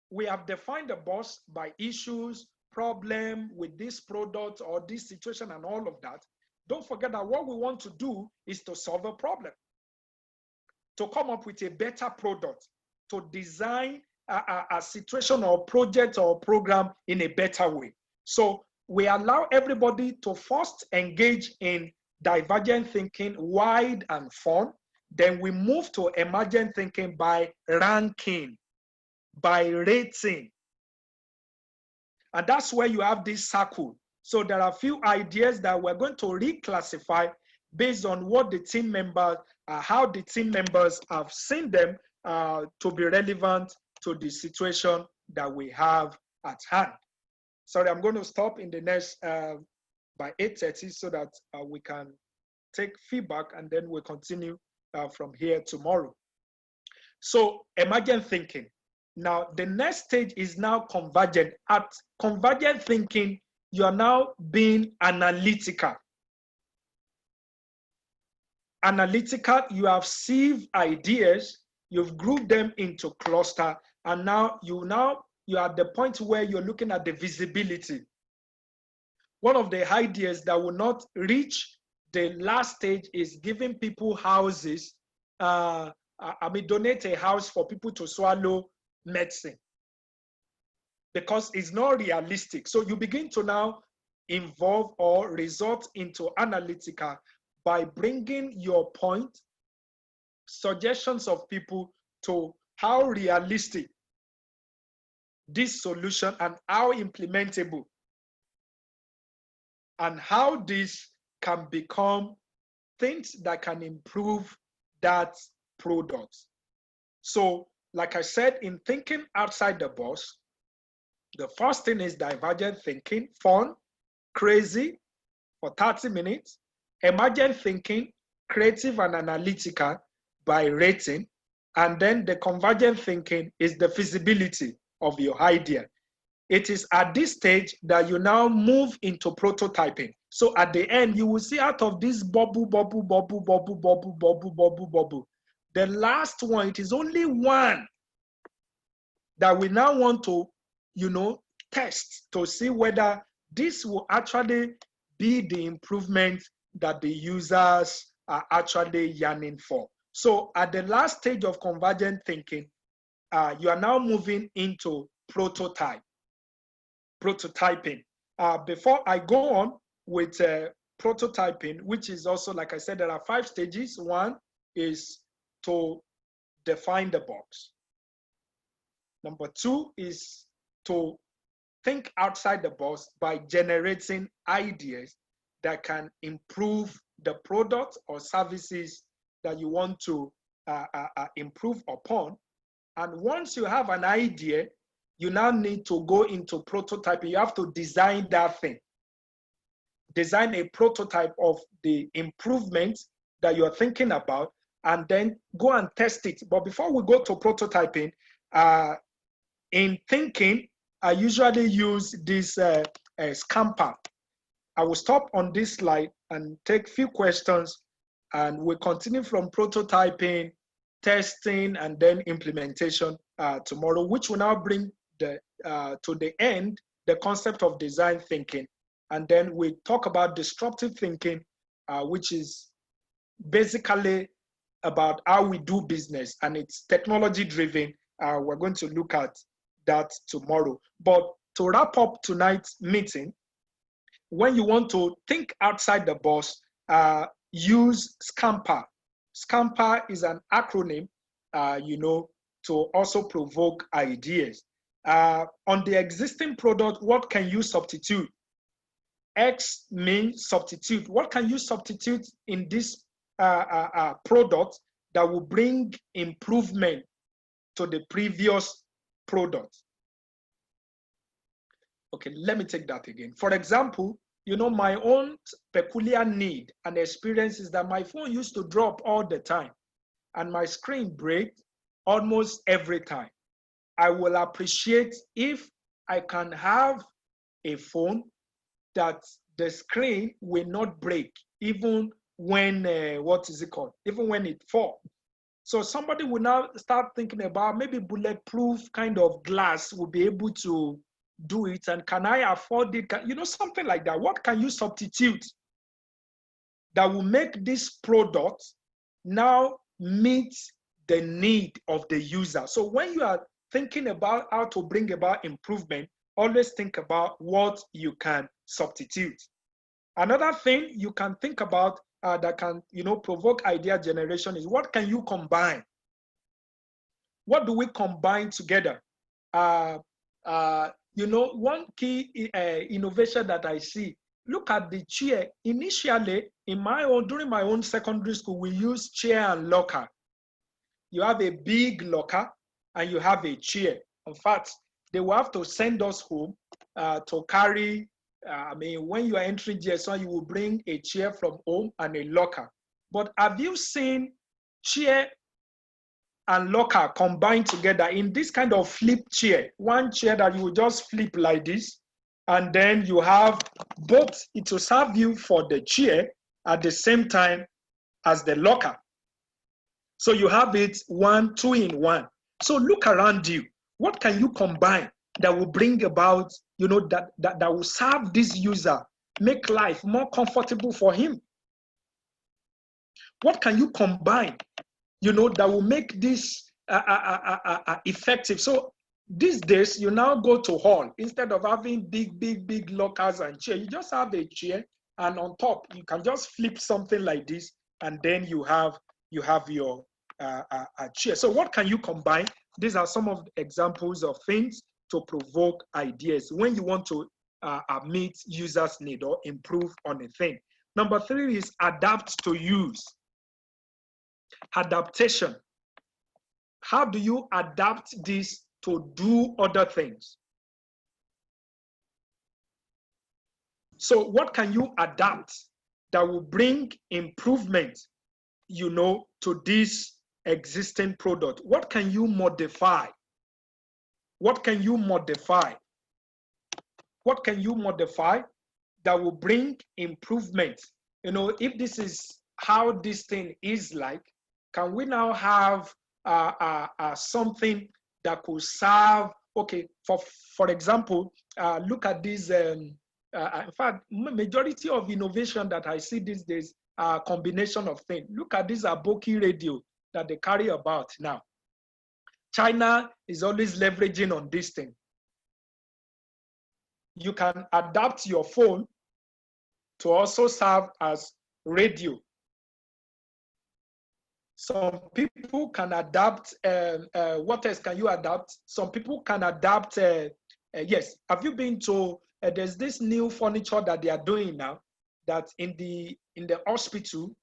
We have defined the box by issues, problem with this product or this situation and all of that. Don't forget that what we want to do is to solve a problem, to come up with a better product, to design a situation or project or program in a better way. So we allow everybody to first engage in divergent thinking, wide and fun. Then we move to emergent thinking by ranking, by rating. And that's where you have this circle. So there are a few ideas that we're going to reclassify based on what the team members, how the team members have seen them to be relevant to the situation that we have at hand. Sorry, I'm going to stop in the next by 8:30 so that we can take feedback and then we'll continue from here tomorrow. So emergent thinking. Now, the next stage is now convergent. At convergent thinking, you are now being analytical. Analytical, you have sieved ideas, you've grouped them into cluster, and now you're at the point where you're looking at the visibility. One of the ideas that will not reach the last stage is giving people houses. Donate a house for people to swallow medicine, because it's not realistic. So you begin to now involve or resort into analytical by bringing your point, suggestions of people to how realistic this solution and how implementable and how this can become things that can improve that product. So, like I said, in thinking outside the box, the first thing is divergent thinking, fun, crazy for 30 minutes, emergent thinking, creative and analytical by rating, and then the convergent thinking is the feasibility of your idea. It is at this stage that you now move into prototyping. So at the end, you will see out of this bubble, the last one, it is only one that we now want to, test to see whether this will actually be the improvement that the users are actually yearning for. So at the last stage of convergent thinking, you are now moving into prototype. prototyping. Before I go on with prototyping, which is also, like I said, there are 5 stages. One is to define the box. Number 2 is to think outside the box by generating ideas that can improve the product or services that you want to improve upon. And once you have an idea, you now need to go into prototyping. You have to design that thing. Design a prototype of the improvements that you're thinking about, and then go and test it. But before we go to prototyping, in thinking, I usually use this scamper. I will stop on this slide and take a few questions, and we'll continue from prototyping, testing, and then implementation tomorrow, which will now bring to the end the concept of design thinking. And then we talk about disruptive thinking, which is basically about how we do business, and it's technology driven. We're going to look at that tomorrow. But to wrap up tonight's meeting, when you want to think outside the box, use Scamper. Scamper is an acronym, to also provoke ideas. On the existing product, what can you substitute? X means substitute. What can you substitute in this product that will bring improvement to the previous product? Okay, let me take that again. For example, my own peculiar need and experience is that my phone used to drop all the time and my screen breaks almost every time. I will appreciate if I can have a phone that the screen will not break even when, even when it falls. So somebody will now start thinking about maybe bulletproof kind of glass will be able to do it, and can I afford it? Something like that. What can you substitute that will make this product now meet the need of the user? So when you are thinking about how to bring about improvement, always think about what you can substitute. Another thing you can think about that can, provoke idea generation is what can you combine? What do we combine together? One key innovation that I see, look at the chair. Initially, during my own secondary school, we used chair and locker. You have a big locker and you have a chair. In fact, they will have to send us home to carry. When you are entering GS1, you will bring a chair from home and a locker. But have you seen chair and locker combined together in this kind of flip chair? One chair that you will just flip like this, and then you have both. It will serve you for the chair at the same time as the locker. So you have it 2 in 1. So look around you. What can you combine that will bring about, that will serve this user, make life more comfortable for him? What can you combine, that will make this effective? So these days, you now go to hall. Instead of having big lockers and chair, you just have a chair, and on top, you can just flip something like this, and then you have your chair. So what can you combine? These are some of the examples of things to provoke ideas when you want to meet users' need or improve on a thing. Number 3 is adapt to use. Adaptation. How do you adapt this to do other things? So what can you adapt that will bring improvement, to this existing product? What can you modify? What can you modify? What can you modify that will bring improvement? If this is how this thing is like, can we now have something that could serve? Okay, for example, look at this. In fact, majority of innovation that I see these days are a combination of things. Look at this Aboki radio that they carry about now. China is always leveraging on this thing. you can adapt your phone to also serve as radio. Some people can adapt, what else can you adapt? Some people can adapt, yes, have you been to, there's this new furniture that they are doing now, that in the hospital,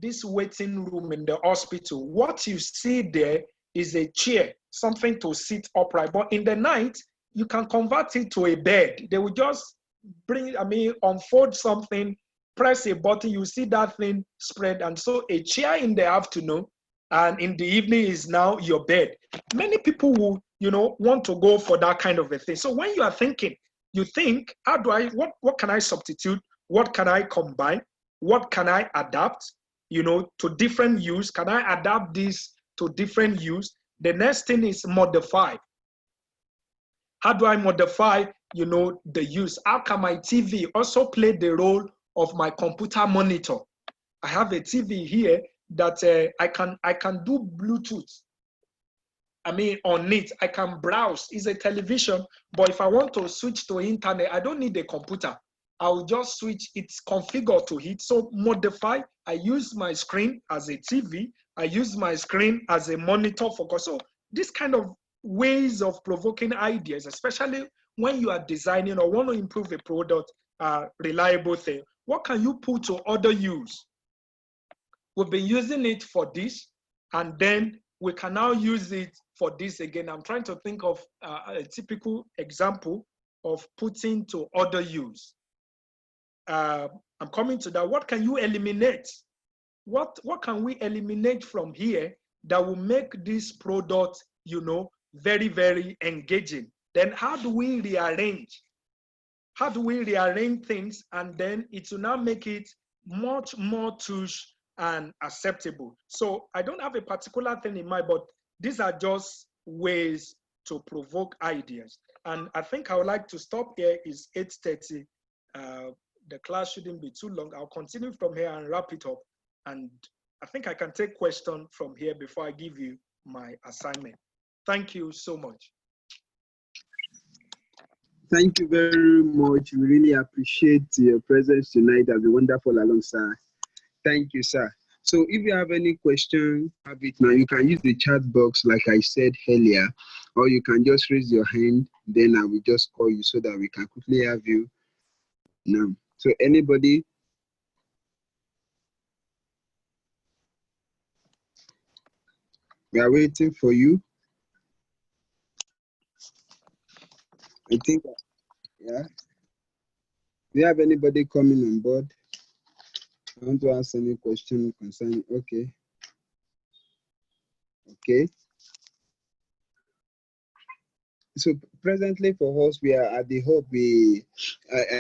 this waiting room in the hospital, what you see there is a chair, something to sit upright, but in the night, you can convert it to a bed. They will just unfold something, press a button, you see that thing spread. And so a chair in the afternoon and in the evening is now your bed. Many people will, want to go for that kind of a thing. So when you are thinking, you think, what can I substitute? What can I combine? What can I adapt, to different use? Can I adapt this to different use? The next thing is modify. How do I modify, the use? How can my TV also play the role of my computer monitor? I have a TV here that I can do Bluetooth. On it, I can browse. It's a television, but if I want to switch to internet, I don't need a computer. I'll just switch, it's configured to it. So modify, I use my screen as a TV. I use my screen as a monitor for, so this kind of ways of provoking ideas, especially when you are designing or want to improve a product, reliable thing. What can you put to other use? We've been using it for this, and then we can now use it for this again. I'm trying to think of a typical example of putting to other use. I'm coming to that. What can you eliminate? What can we eliminate from here that will make this product, very, very engaging? Then how do we rearrange? How do we rearrange things? And then it will now make it much more touch and acceptable. So I don't have a particular thing in mind, but these are just ways to provoke ideas. And I think I would like to stop here. It's 8:30. The class shouldn't be too long. I'll continue from here and wrap it up. And I think I can take questions from here before I give you my assignment. Thank you so much. Thank you very much. We really appreciate your presence tonight. That's a wonderful alongside. Thank you, sir. So if you have any question, have it now. You can use the chat box like I said earlier, or you can just raise your hand. Then I will just call you so that we can quickly have you now. So anybody? We are waiting for you. I think, yeah. Do you have anybody coming on board? I want to ask any question concerning, okay. So presently for us, we are at the hub.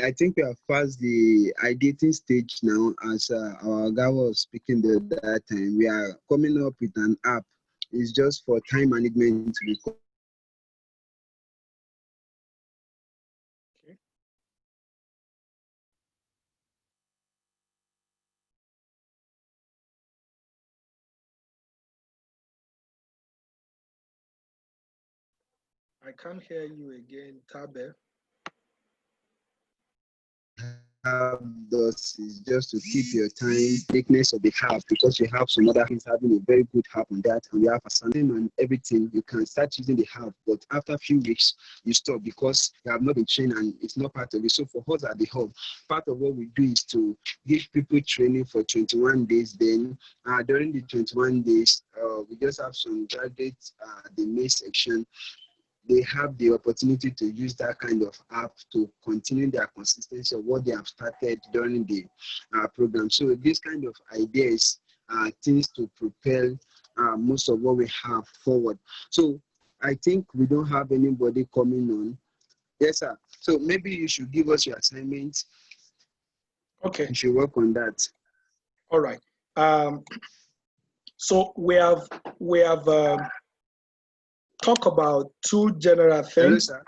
I think we are past the ideating stage now. As our guy was speaking that time, we are coming up with an app. It's just for time management to record. I can't hear you again, Tabe. Does is just to keep your time thickness of the app, because you have some other things having a very good app on that, and you have a something and everything. You can start using the app, but after a few weeks you stop because you have not been trained and it's not part of it. So for us at the hub, part of what we do is to give people training for 21 days. Then during the 21 days, we just have some graduates, the May section. They have the opportunity to use that kind of app to continue their consistency of what they have started during the program. So this kind of ideas are things to propel most of what we have forward. So I think we don't have anybody coming on. Yes, sir. So maybe you should give us your assignment. Okay. You should work on that. All right. So we have talk about two general things. Hello, sir.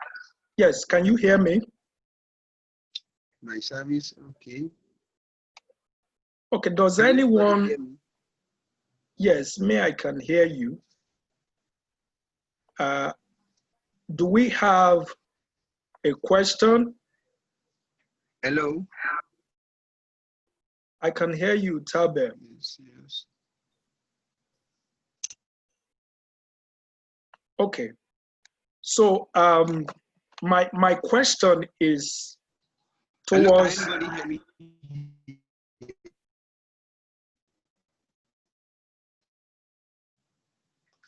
Yes, can you hear me? My service, okay. Okay, does anyone? Yes, I can hear you. Do we have a question? Hello? I can hear you, Tabe. Yes. Okay. So my question is towards. Hello, can anybody hear me?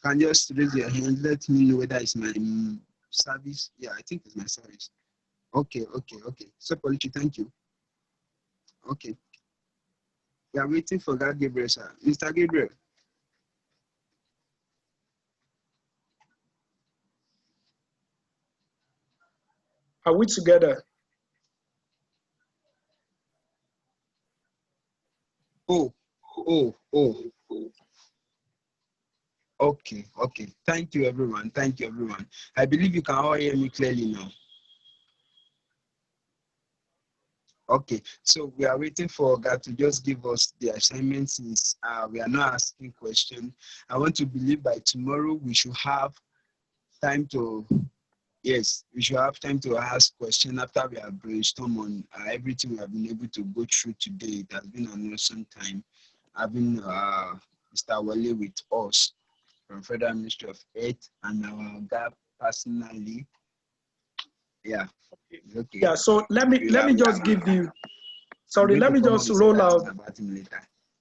Can just raise your hand. Let me know whether it's my service. Yeah, I think it's my service. Okay. So, Polichi, thank you. Okay. We are waiting for that Gabriel, sir. Mr. Gabriel. Are we together? Oh. Okay. Thank you, everyone. I believe you can all hear me clearly now. Okay, so we are waiting for God to just give us the assignment since we are not asking questions. I want to believe by tomorrow we should have time to, ask questions after we have brainstormed on everything we have been able to go through today. It has been an awesome time having Mr. Wale with us from Federal Ministry of Health and our GAP personally. Yeah. Okay. Yeah, so let me just give you, sorry, let me just roll out. About him later.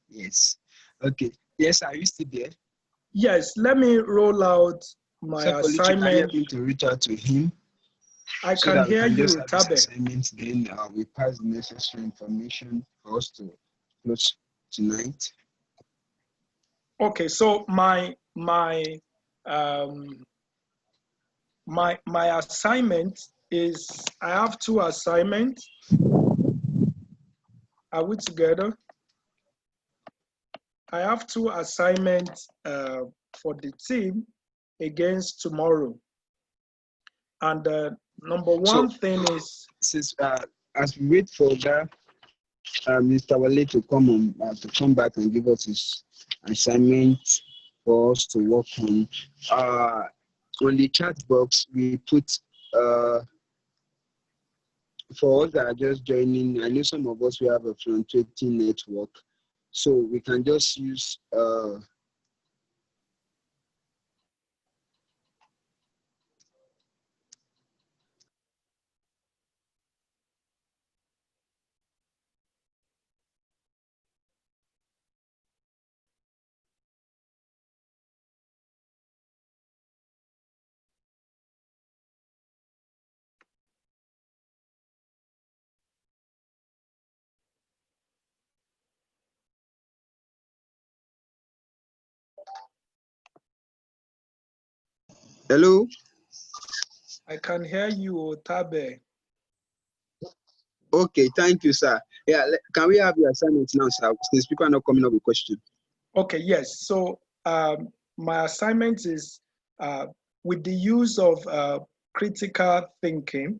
Yes. Okay. Yes, are you still there? Yes, let me roll out my assignment. Can you help me to reach out to him? I can hear you, Tabe. Assignments, then we pass the necessary information for us to close tonight. Okay, so my assignment is, I have two assignments. Are we together? I have two assignments for the team against tomorrow. And number one thing is, since as we wait for that Mr. Wale to come back and give us his assignment for us to work on. On the chat box, we put for us that are just joining. I know some of us we have a Front 20 network, so we can just use Hello? I can hear you, Tabe. Okay, thank you, sir. Yeah, can we have your assignment now, sir? Since people are not coming up with questions. Okay, yes. So my assignment is with the use of critical thinking.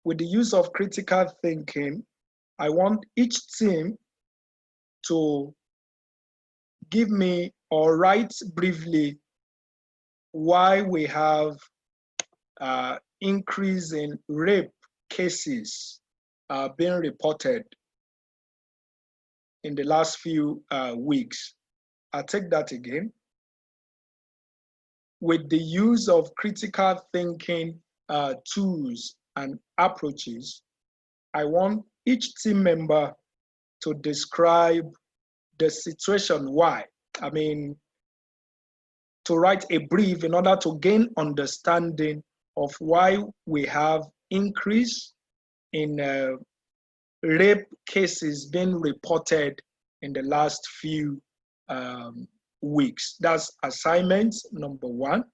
With the use of critical thinking, I want each team to give me or write briefly why we have increase in rape cases being reported in the last few weeks. I'll take that again. With the use of critical thinking tools and approaches, I want each team member to describe the situation why. I mean, to write a brief in order to gain understanding of why we have increase in rape cases being reported in the last few weeks. That's assignment number one.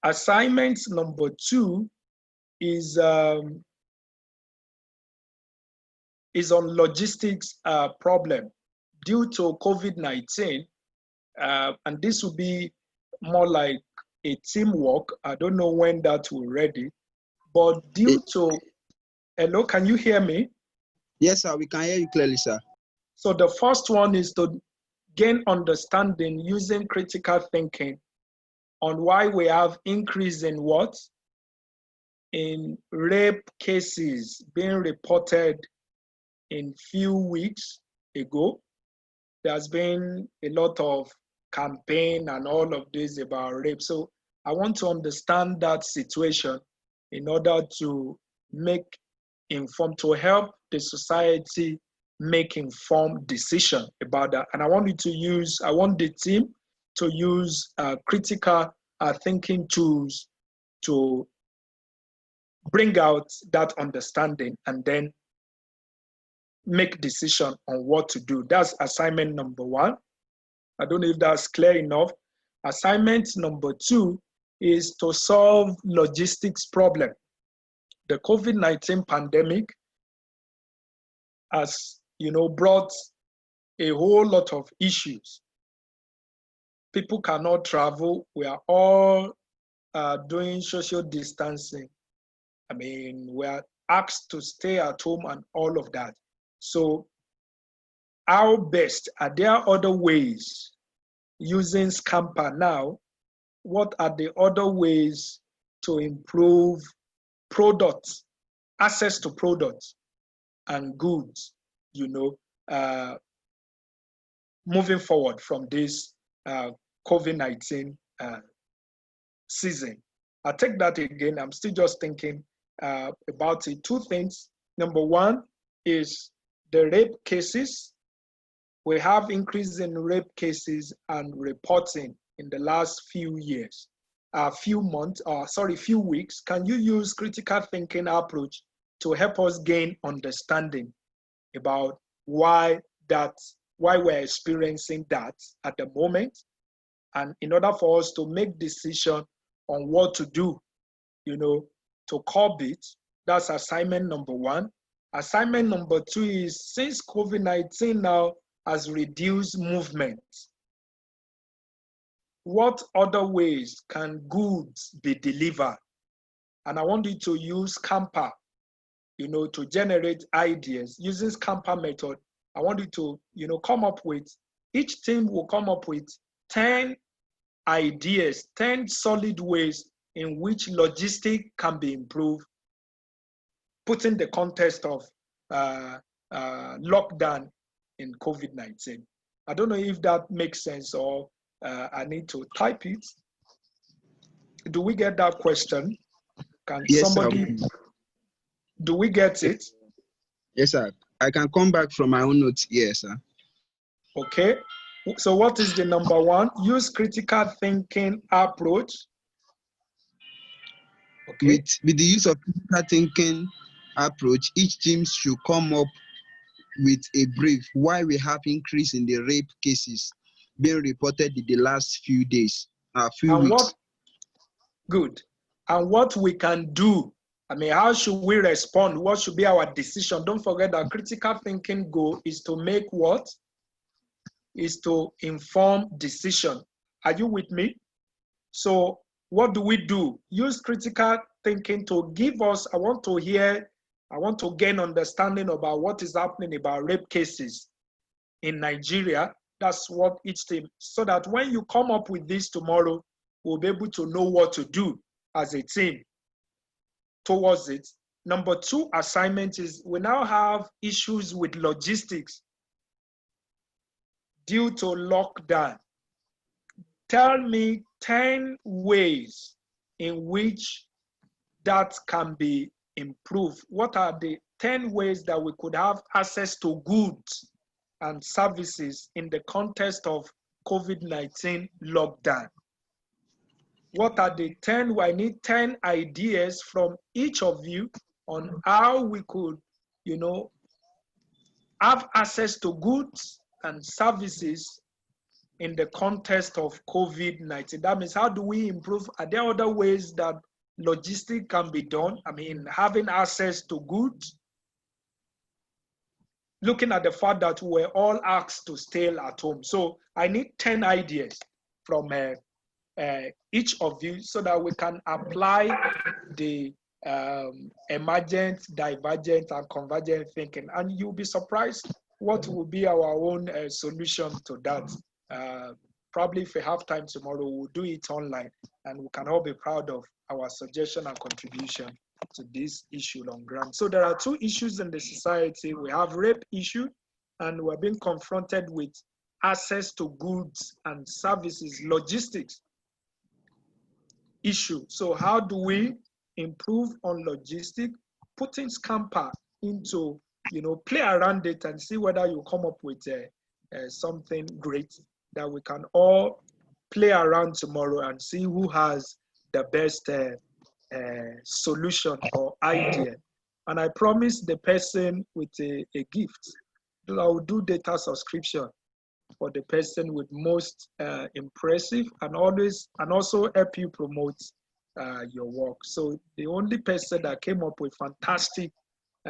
Assignment number two is on logistics problem due to COVID-19, and this will be more like a teamwork. I don't know when that will ready, but due to, hello, can you hear me? Yes, sir, we can hear you clearly, sir. So the first one is to gain understanding using critical thinking on why we have increase in what? In rape cases being reported in few weeks ago. There's been a lot of campaign and all of this about rape. So I want to understand that situation in order to to help the society make informed decision about that. And I want the team to use critical thinking tools to bring out that understanding and then make decision on what to do. That's assignment number 1. I don't know if that's clear enough. Assignment number 2 is to solve logistics problem. The COVID-19 pandemic has, brought a whole lot of issues. People cannot travel. We are all doing social distancing. I mean, we are asked to stay at home and all of that. So how best, are there other ways using Scamper now? What are the other ways to improve products, access to products and goods, moving forward from this COVID-19 season? I'll take that again. I'm still just thinking about it. 2 things. Number 1 is the rape cases. We have increase in rape cases and reporting in the last few years, few weeks. Can you use critical thinking approach to help us gain understanding about why we're experiencing that at the moment? And in order for us to make decision on what to do, to curb it, that's assignment number 1. Assignment number 2 is, since COVID-19 now has reduced movement, what other ways can goods be delivered? And I want you to use Scamper, to generate ideas. Using Scamper method, I want you to, come up with, each team will come up with 10 ideas, 10 solid ways in which logistics can be improved, putting the context of lockdown in COVID-19. I don't know if that makes sense, or I need to type it. Do we get that question? Can Yes, somebody, sir. do we get it? Yes, sir. I can come back from my own notes. Yes, sir. Okay. So what is the number 1? Use critical thinking approach. Okay. With the use of critical thinking approach, each team should come up with a brief why we have increase in the rape cases being reported in the last few days, few and weeks. Good. And what we can do, I mean, how should we respond? What should be our decision? Don't forget that critical thinking goal is to make what? Is to inform decision. Are you with me? So what do we do? Use critical thinking to give us, I want to gain understanding about what is happening about rape cases in Nigeria. That's what each team, so that when you come up with this tomorrow, we'll be able to know what to do as a team towards it. Number 2 assignment is, we now have issues with logistics due to lockdown. Tell me 10 ways in which that can be improved. What are the 10 ways that we could have access to goods and services in the context of COVID-19 lockdown? What are the 10? I need 10 ideas from each of you on how we could, have access to goods and services in the context of COVID-19. That means, how do we improve? Are there other ways that logistics can be done? I mean, having access to goods, looking at the fact that we're all asked to stay at home. So I need 10 ideas from each of you so that we can apply the emergent, divergent, and convergent thinking. And you'll be surprised what will be our own solution to that. probably if we have time tomorrow, we'll do it online, and we can all be proud of our suggestion and contribution to this issue on ground. So there are two issues in the society. We have rape issue, and we're being confronted with access to goods and services, logistics issue. So how do we improve on logistics, putting Scamper into, play around it and see whether you come up with something great that we can all play around tomorrow and see who has the best solution or idea. And I promise the person with a gift, I will do data subscription for the person with most impressive, and also help you promote your work. So the only person that came up with fantastic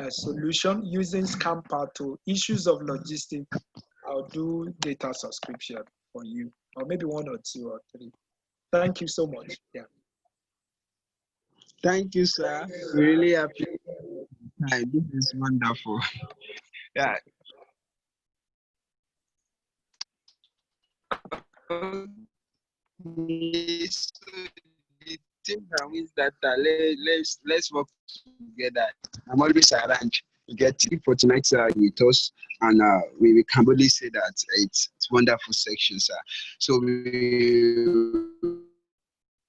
solution using Scamper to issues of logistics, I'll do data subscription for you, or maybe 1 or 2 or 3. Thank you so much. Yeah. Thank you, sir. We really appreciate it. This is wonderful. Yeah. So the thing that means that let's work together. I'm always around. You get it for tonight's with us, and we can really say that it's wonderful section, sir. So we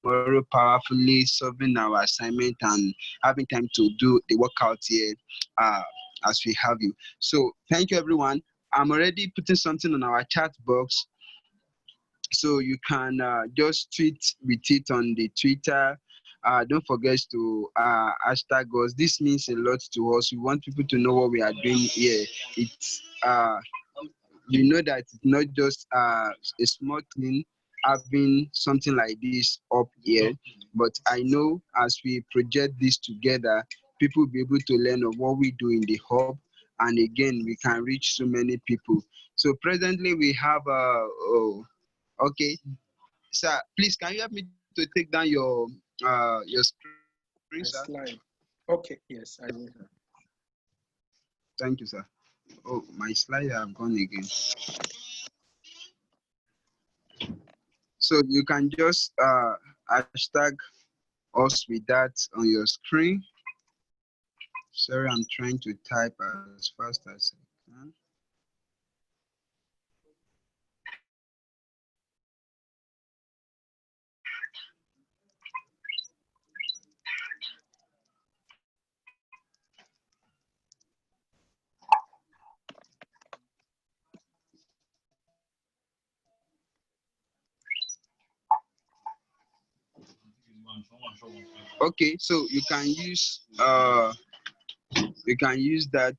tomorrow powerfully solving our assignment and having time to do the workout here as we have you. So thank you, everyone. I'm already putting something on our chat box, so you can just tweet with it on the Twitter. Don't forget to hashtag us. This means a lot to us. We want people to know what we are doing here. It's you know that it's not just a small thing having something like this up here, but I know as we project this together, people will be able to learn of what we do in the hub, and again we can reach so many people. So presently we have okay, sir, please can you help me to take down your screen, sir? Slide. Okay, yes, I will. Thank you, sir. Oh, my slide have gone again. So you can just hashtag us with that on your screen. Sorry, I'm trying to type as fast as I can. Okay, so you can use that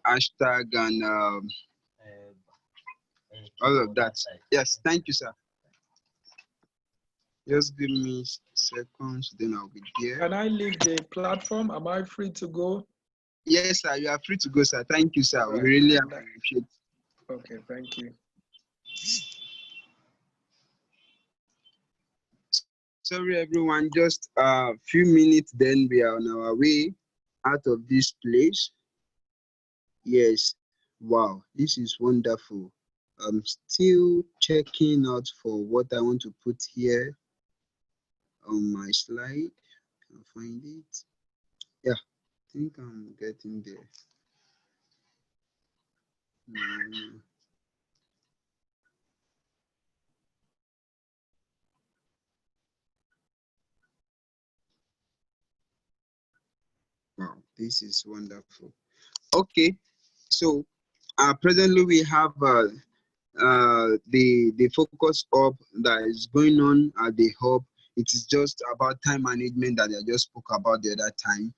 hashtag and all of that. Yes, thank you, sir. Just give me seconds, then I'll be there. Can I leave the platform? Am I free to go? Yes, sir. You are free to go, sir. Thank you, sir. We really appreciate it. Okay, thank you. Sorry, everyone. Just a few minutes, then we are on our way out of this place. Yes. Wow, this is wonderful. I'm still checking out for what I want to put here on my slide. I'll find it. Yeah, I think I'm getting there. Wow, this is wonderful. Okay, so presently we have the focus up that is going on at the hub. It is just about time management that I just spoke about the other time,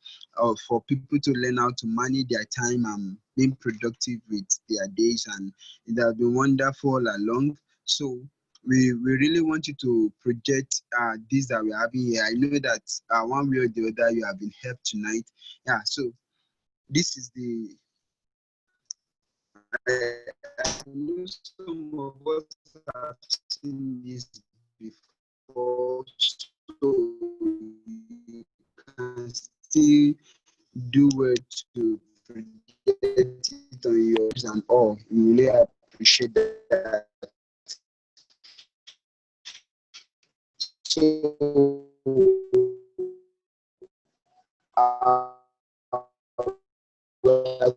for people to learn how to manage their time and being productive with their days, and it has been wonderful all along. So we really want you to project this that we're having here. I know that one way or the other you have been helped tonight. Yeah, so this is the I know some of us have seen this before, so you can still do it to project it on yours and all. We really appreciate that. So we are